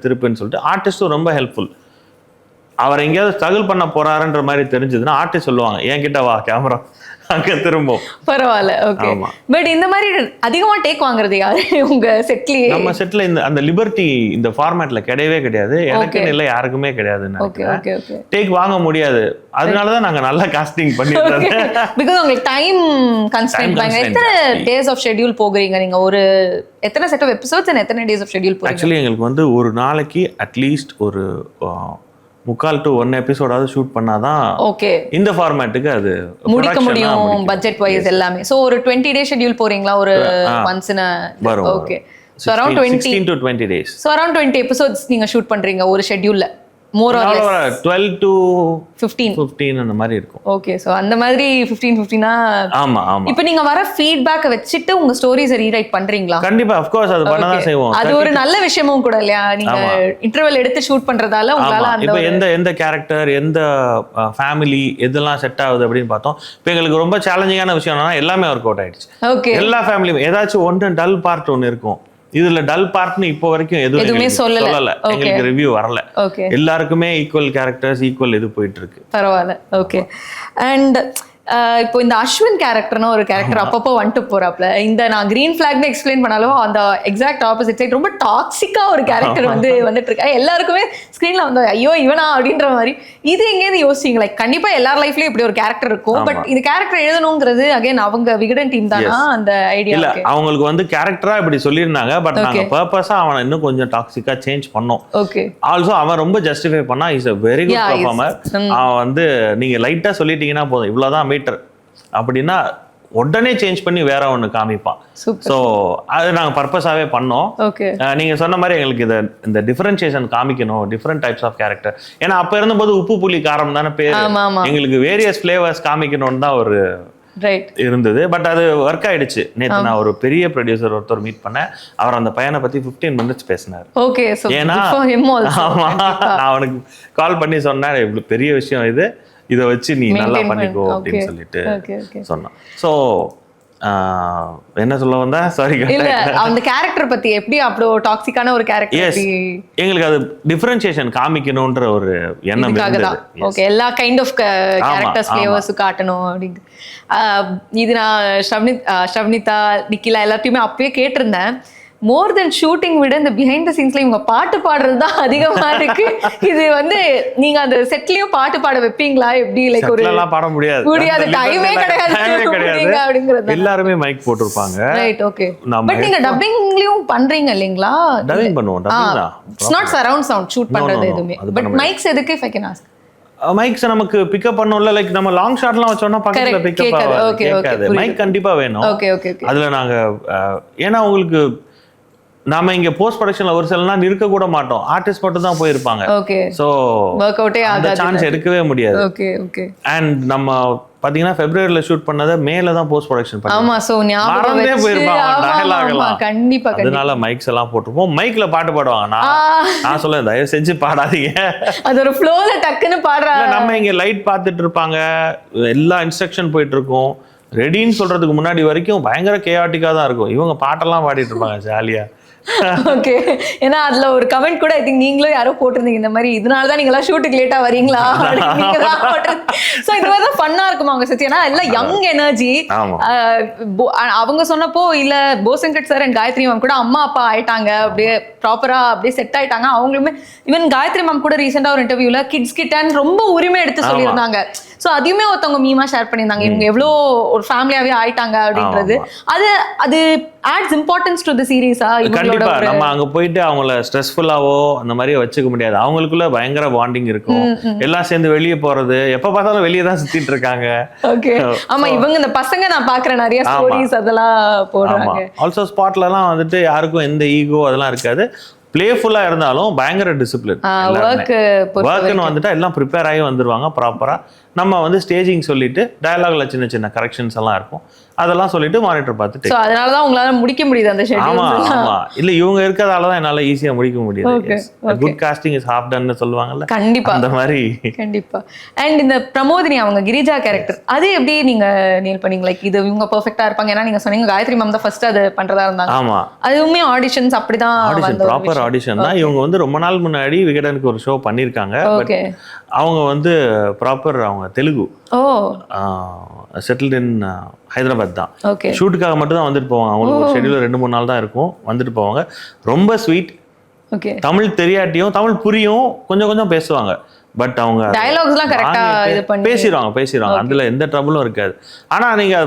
திருப்புன்னு சொல்லிட்டு. ஆர்டிஸ்டும் ரொம்ப ஹெல்ப்ஃபுல். அவர் எங்கேயாவது ஸ்ட்ரகிள் பண்ண போறாருன்ற மாதிரி தெரிஞ்சதுன்னா ஆர்டிஸ்ட் சொல்லுவாங்க என்கிட்ட வா கேமரா அங்க திரும்பும்.
பரவாயில்ல, ஓகே. பட் இந்த மாதிரி அதிகமா டேக் வாங்குறது யாரு உங்க செட்லயே?
நம்ம செட்ல இந்த அந்த லிபர்ட்டி இந்த ஃபார்மேட்ல கிடையவே கிடையாது, எனக்கு இல்ல யாருக்குமே கிடையாது. டேக் வாங்க முடியாது, அதனாலதான் நாங்க நல்லா காஸ்டிங் பண்ணிட்டோம்.
பிகாஸ் உங்களுக்கு டைம் கன்ஸ்ட்ரெயின்ட் பாருங்க. எத்தனை டேஸ் ஆஃப் ஷெட்யூல் போகிறீங்க நீங்க? ஒரு எத்தனை செட் ஆஃப் எபிசோட்ஸ் அண்ட் எத்தனை டேஸ் ஆஃப் ஷெட்யூல் போறீங்க?
ஆக்சுவலி எங்களுக்கு வந்து ஒரு நாளைக்கு அட்லீஸ்ட் ஒரு 3/4 to 1 எபிசோடாவது ஷூட் பண்ணாதான்
ஓகே
இந்த ஃபார்மேட்டுக்கு அது
முடிக்க முடியும் பட்ஜெட் வைஸ் எல்லாமே. சோ ஒரு 20 டே ஷெட்யூல் போறீங்களா ஒரு once in okay. So around
16 to 20 days.
So around 20 episodes நீங்க ஷூட் பண்றீங்க ஒரு ஷெட்யூல்ல. மோர் ஆர் லெஸ்
12 to 15 அந்த மாதிரி இருக்கும்.
ஓகே. சோ அந்த மாதிரி 15
ஆமா ஆமா.
இப்போ நீங்க வர ஃபீட்பேக் வச்சிட்டு உங்க ஸ்டோரிஸ் ரீரைட் பண்றீங்களா?
கண்டிப்பா, ஆஃப் கோர்ஸ் அது பண்ண தான் செய்வோம்.
அது ஒரு நல்ல விஷயமும் கூட இல்லையா? நீங்க இன்டர்வல் எடுத்து ஷூட் பண்றதால உங்களால அந்த
இப்போ எந்த கேரக்டர் எந்த ஃபேமிலி எதெல்லாம் செட் ஆகுது அப்படின்னு பார்த்தோம். இப்போ எங்களுக்கு ரொம்ப சேலஞ்சிங்கான விஷயம் என்னன்னா எல்லாமே ஒர்க் அவுட் ஆயிடுச்சு.
ஓகே.
எல்லா ஃபேமிலியும் ஏதாச்சும் ஒன்று டல் பார்ட் ஒன்று இருக்கும். இதுல டல் பார்ட்னு இப்போ வரைக்கும் எதுவுமே சொல்லல, எங்களுக்கு ரிவ்யூ வரல. எல்லாருக்குமே ஈக்குவல் கேரக்டர்ஸ், ஈக்குவல் இது போயிட்டு இருக்கு.
பரவாயில்ல, ஓகே. அண்ட் இப்போ இந்த அஸ்வின் கேரக்டர்னு ஒரு கேரக்டர் அப்பப்போ வந்துட்டு போறாப்ல. இந்த நான் கிரீன் ஃபிளாக்னு எக்ஸ்பிளைன் பண்ணாலும் அந்த எக்ஸாக்ட் ஆப்போசிட் சைட் ரொம்ப டாக்ஸிக்கா ஒரு கேரக்டர் வந்துட்டு இருக்கு. எல்லாருக்குமே ஸ்க்ரீன்ல வந்து ஐயோ இவனா அப்படின்ற மாதிரி. இது எங்கேயிருந்து யோசிச்சிங்க? லைக் கண்டிப்பா எல்லார் லைஃப்லயும் இப்படி ஒரு கேரக்டர் இருக்கும். பட் இந்த கேரக்டர் எழுதணுங்கிறது அகைன் அவங்க விகடன் டீம் தானா அந்த ஐடியா?
இல்ல, அவங்களுக்கு வந்து கேரக்டரா இப்படி சொல்லியிருந்தாங்க. பட் நாங்க பர்பஸா அவனை இன்னும் கொஞ்சம் டாக்ஸிக்கா சேஞ்ச் பண்ணோம்.
ஓகே.
ஆல்சோ அவன் ரொம்ப ஜஸ்டிஃபை பண்ணா is a very good performer. அவன் வந்து நீங்க லைட்டா சொல்லிட்டீங்கன்னா போதும், இவ்வளவுதான் மீட்டர் அப்படின்னா உடனே சேஞ்ச் பண்ணி வேற ஒன்று காமிப்பான். ஸோ அது நாங்கள் பர்பஸாகவே பண்ணோம். நீங்கள் சொன்ன மாதிரி எங்களுக்கு இந்த டிஃபரன்சியேஷன் காமிக்கணும், டிஃப்ரெண்ட் டைப்ஸ் ஆஃப் கேரக்டர். ஏன்னா அப்போ இருந்தபோது உப்பு புளி காரம் தானே பேர், எங்களுக்கு வேரியஸ் ஃப்ளேவர்ஸ் காமிக்கணும்னு தான் ஒரு இருந்தது. பட் அது ஒர்க் ஆயிடுச்சு. நேற்று நான் ஒரு பெரிய ப்ரொடியூசர் ஒருத்தர் மீட் பண்ணேன். அவர் அந்த பையனை பத்தி 15 minutes பேசினார். ஏன்னா நான் அவனுக்கு கால் பண்ணி சொன்னேன், இவ்வளவு பெரிய விஷயம் இது, இதை வச்சு நீ நல்லா பண்ணிக்கோ அப்படின்னு சொல்லிட்டு சொன்னான். ஸோ என்ன சொல்ல வந்தா சாரி,
அந்த கேரக்டர் பத்தி எப்படி அவ்வளோ டாக்ஸிக்கான ஒரு கேரக்டர்
எங்களுக்கு அது டிஃபரன்சியேஷன் காமிக்கணும்ன்ற ஒரு எண்ணம் இருந்தது.
ஓகே, எல்லா கைண்ட் ஆஃப் கேரக்டர்ஸ் ஃப்ளேவர்ஸ் காட்டணும் அப்படின்னு. இது நான் ஷ்ரவ்னிதா நிக்கிலா எல்லாத்தையுமே அப்பவே கேட்டிருந்தேன். மோர் தென் ஷூட்டிங் விட இந்த பிஹைண்ட் த சீன்ஸ்ல இவங்க பாட்டு பாடுறது தான் அதிகமா இருக்கு. இது வந்து நீங்க அந்த செட்லயும் பாட்டு பாட வைப்பீங்களா? எப்படி லைக் ஒரு
பாட முடியாது,
டைமே கிடையாது
அப்படிங்கிறது. எல்லாருமே மைக் போட்டுருப்பாங்க.
Right, okay. பட் நீங்க டப்பிங்லயும் பண்றீங்க இல்லீங்களா?
டப்பிங் பண்ணுவோம்.
It's not surround sound shoot பண்றது எதுவுமே. பட் மைக்ஸ் எதுக்கு if I can ask?
Mikes நமக்கு பிக்கப் பண்ணணும்ல, லைக் நம்ம லாங் ஷாட்லாம் வச்சோம்னா பக்கத்துல பிக்கப் ஆகாது. மைக் கண்டிப்பா வேணும். அதுல நாங்க ஏன்னா உங்களுக்கு நாம இங்க போஸ்ட் ப்ரொடக்ஷன்ல ஒரு சிலனா நிற்க கூட மாட்டோம், ஆர்டிஸ்ட் மட்டும் தான் போயிருப்பாங்க. சோ வொர்க் அவுட்டே ஆகாது, சான்ஸ் எடுக்கவே முடியாது. அண்ட் நம்ம பாத்தீங்கன்னா பிப்ரவரியில ஷூட் பண்ணத மேல தான் போஸ்ட் ப்ரொடக்ஷன் பண்ணோம்.
ஆமா, சோ ஞாபகம்
போயிருப்பாங்க டயலாக்லாம்.
கண்டிப்பா
அதனால மைக்ஸ் எல்லாம் போட்டுப்போம். மைக்ல பாட்டு பாடுவாங்க. நான் சொல்ல தயவு செஞ்சு பாடாதீங்க, அது
ஒரு ஃப்ளோல டக்குன்னு பாடுறாங்க.
நம்ம இங்க லைட் பார்த்துட்டு இருப்பாங்க, எல்லா இன்ஸ்ட்ரக்ஷன் போயிட்டு இருக்கும். ரெடின்னு சொல்றதுக்கு முன்னாடி வரைக்கும் பயங்கர கேயாட்டிக்கா தான் இருக்கும். இவங்க பாட்டெல்லாம் பாடிட்டு இருப்பாங்க ஜாலியா.
ஓகே. ஏன்னா அதுல ஒரு கமெண்ட் கூட ஐ திங்க் நீங்களும் யாரோ போட்டிருந்தீங்க இந்த மாதிரி, இதனாலதான் நீங்க எல்லாம் ஷூட்டுக்கு லேட்டா வரீங்களா? சோ இது மாதிரி தான் ஃபன்னா இருக்குமா அவங்க சத்தி? ஏன்னா எல்லாம் யங் எனர்ஜி. அவங்க சொன்னப்போ இல்ல போசங்கட் சார் அண்ட் காயத்ரி மேம் கூட அம்மா அப்பா ஆயிட்டாங்க, அப்படியே ப்ராப்பரா அப்படியே செட் ஆயிட்டாங்க. அவங்களுமே ஈவன் காயத்ரி மேம் கூட ரீசெண்டா ஒரு இன்டர்வியூல கிட்ஸ் கிட்டன்னு ரொம்ப உரிமை எடுத்து சொல்லியிருந்தாங்க. சோ அதையுமே ஒருத்தவங்க மீமா ஷேர் பண்ணியிருந்தாங்க, இவங்க எவ்வளோ ஒரு ஃபேமிலியாவே ஆயிட்டாங்க அப்படின்றது. அது ஆட்ஸ் இம்பார்ட்டன்ஸ் டு தி சீரீஸா?
கண்டிப்பா நம்ம அங்க போயிட்டு அவங்கள ஸ்ட்ரெஸ்ஃபுல்லாவோ அந்த மாதிரி வச்சுக்க முடியாது. அவங்களுக்குள்ள பயங்கர பாண்டிங் இருக்கும். எல்லாம் சேர்ந்து வெளியே போறது, எப்ப பார்த்தாலும் வெளியே தான் சுத்திட்டு இருக்காங்க.
ஓகே. ஆமா, இவங்க இந்த பசங்க நான் பாக்குறேன் நிறைய ஸ்டோரிஸ் அதெல்லாம் போடுறாங்க.
ஆல்சோ ஸ்பாட்ல எல்லாம் வந்துட்டு யாருக்கும் எந்த ஈகோ அதெல்லாம் இருக்காது. பிளேஃபுல்லா இருந்தாலும் பயங்கர டிசிப்ளின். ஒர்க்னு வந்துட்டா எல்லாம் ப்ரிப்பேர் ஆகி வந்துருவாங்க ப்ராப்பரா. நம்ம வந்து ஸ்டேஜிங் சொல்லிட்டு டயலாக்ல சின்ன சின்ன கரெக்ஷன்ஸ் எல்லாம் இருக்கும். அதெல்லாம் சொல்லிட்டு மானிட்டர் பார்த்து
சோ அதனால தான் உங்களால முடிக்க முடியுது அந்த ஷெட்யூல்.
ஆமா இல்ல இவங்க இருக்கறதால தான் என்னால ஈஸியா முடிக்க முடியுது. குட் காஸ்டிங் இஸ் ஹாஃப் டன்னு சொல்லுவாங்கல்ல,
கண்டிப்பா
அந்த மாதிரி.
கண்டிப்பா. அண்ட் இந்த பிரமோதினி அவங்க கிரிஜா கேரக்டர் அது எப்படி நீங்க நீல் பண்ணீங்க? லைக் இது இவங்க பெர்ஃபெக்ட்டா இருப்பாங்க ஏன்னா நீங்க சொன்னீங்க காயத்ரி மேம் தான் ஃபர்ஸ்ட் அது பண்றதா இருந்தாங்க.
ஆமா
அதுவுமே ஆடிஷன்ஸ் அப்படிதான்
வந்த ப்ராப்பர் ஆடிஷன் தான். இவங்க வந்து ரொம்ப நாள் முன்னாடி விகடனுக்கு ஒரு ஷோ பண்ணிருக்காங்க.
ஓகே.
அவங்க வந்து ப்ராப்பர் அவங்க தெலுங்கு செட்டில்ட் இன் ஹைதராபாத் தான். ஷூட்டுக்காக மட்டும் தான் வந்துட்டு போவாங்க. அவங்களுக்கு ஒரு ஷெட்யூல் 2-3 நாள் தான் இருக்கும், வந்துட்டு போவாங்க. ரொம்ப ஸ்வீட். தமிழ் தெரியாட்டியும் தமிழ் புரியும், கொஞ்சம் கொஞ்சம் பேசுவாங்க. பட் அவங்க
டயலாக்ஸ்லாம் கரெக்ட்டா இது பண்ணி
பேசிடுவாங்க. அதுல எந்த ட்ரபிளும் இருக்காது. ஆனா நீங்க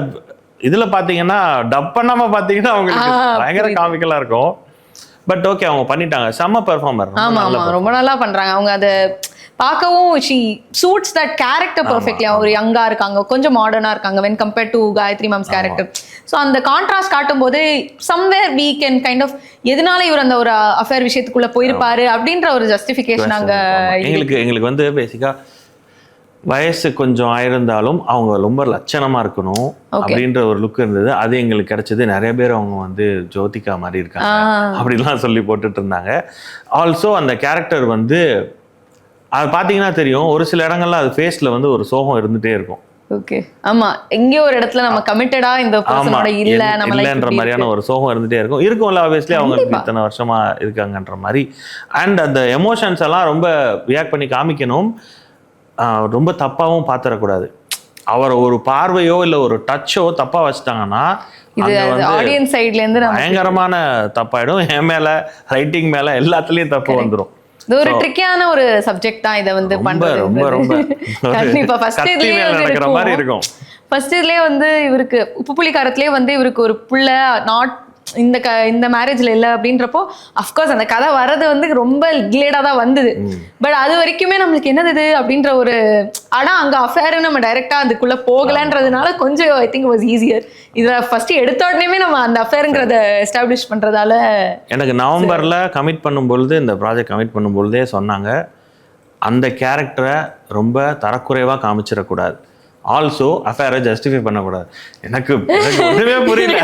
இதுல பாத்தீங்கன்னா டப் பண்ணாம பாத்தீங்கன்னா அவங்களுக்கு பயங்கர காமிக்கலா இருக்கும். பட் ஓகே அவங்க பண்ணிட்டாங்க. செம்ம பெர்ஃபார்மர்.
ஆமா ரொம்ப நல்லா பண்றாங்க அவங்க. அதை பார்க்கவும் she suits that character perfectly. ஒரு யங்கா இருக்காங்க, கொஞ்சம் மாடர்னா இருக்காங்க when compared to Gayathri ma'am's character. So அந்த கான்ட்ராஸ்ட் காட்டும் போது somewhere we can kind of எதனால இவர் அந்த ஒரு அஃபேர் விஷயத்துக்குள்ள போயிருப்பாரு அப்படின்ற ஒரு ஜஸ்டிஃபிகேஷன் அங்க
எங்களுக்கு வந்து பேசிக்கா வயசு கொஞ்சம் ஆயிருந்தாலும் அவங்க ரொம்ப லட்சணமா இருக்கணும் அப்படின்ற ஒரு லுக் இருந்தது. அது எங்களுக்கு கிடைச்சது. நிறைய பேர் அவங்க வந்து ஜோதிகா மாதிரி இருக்காங்க அப்படிலாம் சொல்லி போட்டுட்டு இருந்தாங்க. ஆல்சோ அந்த கேரக்டர் வந்து அது பாத்தீங்கன்னா தெரியும், ஒரு சில இடங்கள்ல அது ஃபேஸ்ல வந்து ஒரு சோகம் இருந்துட்டே இருக்கும்.
ஓகே. ஆமா எங்கேயோ ஒரு இடத்துல நம்ம கமிட்டடா இந்த பர்சனோட
இல்லன்ற மாதிரியான ஒரு சோகம் இருந்துட்டே இருக்கும்ல. ஆப்வியஸ்லி அவங்க இத்தனை வருஷமா இருக்காங்கன்ற மாதிரி. அண்ட் அந்த எமோஷன்ஸ் எல்லாம் ரொம்ப ரியாக்ட் பண்ணி காமிக்கணும். ரொம்ப தப்பாவும் பாத்திரக்கூடாது. அவர் ஒரு பார்வையோ இல்ல ஒரு டச்சோ தப்பா வச்சுட்டாங்கன்னா
ஆடியன்ஸ் சைட்ல இருந்து
பயங்கரமான தப்பாயிடும். என் மேல ரைட்டிங் மேல எல்லாத்துலயும் தப்பு வந்துடும்.
இது ஒரு ட்ரிக்கியான ஒரு சப்ஜெக்ட் தான். இதை வந்து பண்றது
ரொம்ப ரொம்ப
கண்டிப்பா ஃபர்ஸ்ட் இதுலயே
நடக்கிற மாதிரி இருக்கும்.
ஃபர்ஸ்ட் இதுலயே வந்து இவருக்கு உப்புப்புலிக்காரத்திலே வந்து இவருக்கு ஒரு புள்ள நாட் இந்த மேரேஜ்ல இல்ல அப்படின்றப்போ அஃப்கோர்ஸ் அந்த கதை வர்றது வந்து ரொம்ப கிளேடா தான் வந்தது. பட் அது வரைக்குமே நம்மளுக்கு என்னது அப்படின்ற ஒரு ஆனா அங்க அஃபேர் நம்ம டைரக்டா அதுக்குள்ள போகலன்றதுனால கொஞ்சம் ஐ திங்க் வாஸ் ஈஸியர். இதை ஃபர்ஸ்ட் எடுத்த உடனே நம்ம அந்த அஃபேருங்கிறத எஸ்டாப்ளிஷ் பண்றதால
எனக்கு நவம்பர்ல கமிட் பண்ணும்பொழுது இந்த ப்ராஜெக்ட் கமிட் பண்ணும்பொழுதே சொன்னாங்க அந்த கேரக்டரை ரொம்ப தரக்குறைவா காமிச்சிடக்கூடாது. ஆல்சோ அஃபேரை ஜஸ்டிஃபை பண்ணக்கூடாது. எனக்கு ஒன்றுமே புரியல.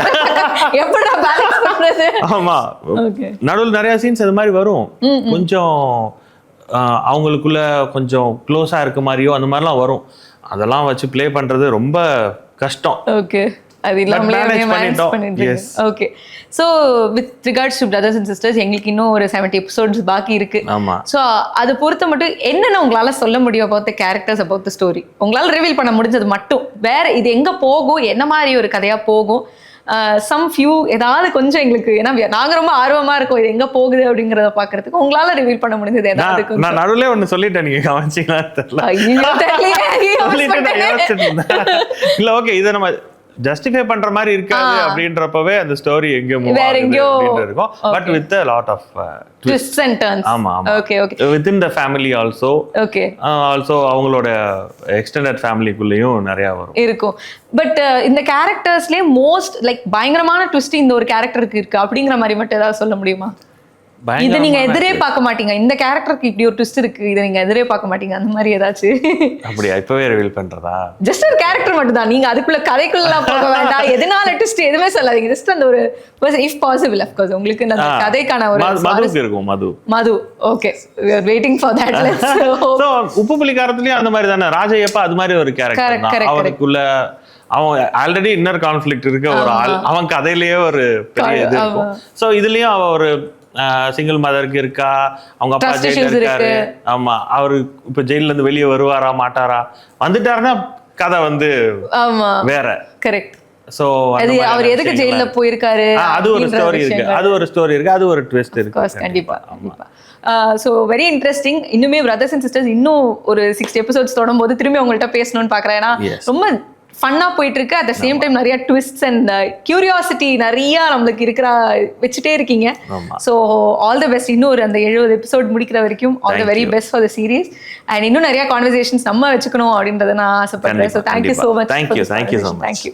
ஆமா நடுவில் நிறைய சீன்ஸ் அது மாதிரி வரும். கொஞ்சம் அவங்களுக்குள்ள கொஞ்சம் க்ளோஸா இருக்க மாதிரியோ அந்த மாதிரிலாம் வரும். அதெல்லாம் வச்சு பிளே பண்றது ரொம்ப கஷ்டம்.
ஓகே. அது இல்லாமலே okay. So with regards to brothers and sisters எங்களுக்கு இன்னும் ஒரு 70 எபிசோட்ஸ் பாக்கி இருக்கு. ஸோ அது பொறுத்த மட்டும் என்னென்ன உங்களால சொல்ல முடியும் about the characters, about the story? உங்களால ரிவீல் பண்ண முடிஞ்சது மட்டும். வேற இது எங்க போகும், என்ன மாதிரி ஒரு கதையா போகும், சம் ஃபியூ ஏதாவது கொஞ்சம் எங்களுக்கு, ஏன்னா நாங்க ரொம்ப ஆர்வமா இருக்கோம் இது எங்க போகுது அப்படிங்கறத பாக்குறதுக்கு. உங்களால ரிவீல் பண்ண முடிஞ்சது ஏதாவது?
நான் நடுவுல ஒண்ணு சொல்லிட்டேன், நீங்க கவனிச்சீங்களா தெரியல. இல்ல ஓகே, இதை நம்ம ஜஸ்டிஃபை பண்ற மாதிரி இருக்காது அப்படின்றப்பவே அந்த ஸ்டோரி எங்க மூவ் ஆகுது இருக்கும். But with a lot of
twists and turns.
ஆமா
okay okay.
within the family also.
Okay.
Also அவங்களோட எக்ஸ்டெண்டட் ஃபேமிலிக்குள்ளேயும் நிறைய வரும்
இருக்கும். பட் இந்த கேரக்டர்ஸ்லயே மோஸ்ட் லைக் பயங்கரமான ட்விஸ்ட் இந்த ஒரு கேரக்டருக்கு இருக்கு அப்படிங்கிற மாதிரி மட்டும் ஏதாவது சொல்ல முடியுமா? இது நீங்க எதிரே பார்க்க மாட்டீங்க, இந்த கேரக்டருக்கு இப்படி ஒரு ட்விஸ்ட் இருக்கு, இதை நீங்க எதிரே பார்க்க மாட்டீங்க, அந்த மாதிரி ஏதாச்சும்?
அப்படியா? இப்பவே ரிவீல் பண்றதா?
ஜஸ்ட் ஒரு கேரக்டர் மட்டும் தான், நீங்க அதுக்குள்ள கதைக்குள்ள போக வேண்டாம், எதனால ட்விஸ்ட் எதுவுமே சொல்லாதீங்க. ஜஸ்ட் அந்த ஒரு இஃப் பாசிபிள் ஆஃப் கோர்ஸ் உங்களுக்கு அந்த கதைக்கான ஒரு
மது இருக்கும்.
மது okay, we are waiting for that.
So உப்புப்புலிக்காரத்துலயும் அந்த மாதிரி தானே ராஜையப்பா அது மாதிரி ஒரு கேரக்டர் தான். அவனுக்குள்ள அவன் ஆல்ரெடி இன்னர் கான்ஃபிளிக்ட் இருக்க ஒரு ஆள், அவன் கதையிலேயே ஒரு பெரிய இது இருக்கும். சோ இதுலயும் அவ ஒரு சிங்கிள் மதருக்கு இருக்கா, அவங்க அப்பா ஜெயில இருக்காரு. ஆமா, அவரு இப்ப ஜெயில இருந்து வெளியே வருவாரா மாட்டாரா, வந்துட்டாருன்னா கதை வந்து வேற.
கரெக்ட்.
சோ
அவர் எதுக்கு ஜெயில போயிருக்காரு
அது ஒரு ஸ்டோரி இருக்கு, அது ஒரு ஸ்டோரி இருக்கு, அது ஒரு ட்விஸ்ட் இருக்கு.
கண்டிப்பா கண்டிப்பா. So very interesting. இன்னுமே பிரதர்ஸ் அண்ட் சிஸ்டர்ஸ் இன்னும் ஒரு 60 எபிசோட்ஸ் தொடரும் போது திரும்பி உங்கள்கிட்ட பேசணும்னு பாக்குறேன். ஏன்னா ரொம்ப ஃபன்னா போயிட்டு இருக்கு. அட் த சேம் டைம் நிறைய ட்விஸ்ட்ஸ் அண்ட் கியூரியாசிட்டி நிறைய நம்மளுக்கு இருக்கிற வச்சுட்டே இருக்கீங்க. So all the best. இன்னும் ஒரு அந்த 70 எபிசோட் முடிக்கிற வரைக்கும் all the very best for the series. And இன்னும் நிறைய கான்வர்சேஷன்ஸ் நம்ம வச்சுக்கணும் அப்படின்றத நான் ஆசைப்படுறேன். So thank you so much.
Thank you so much.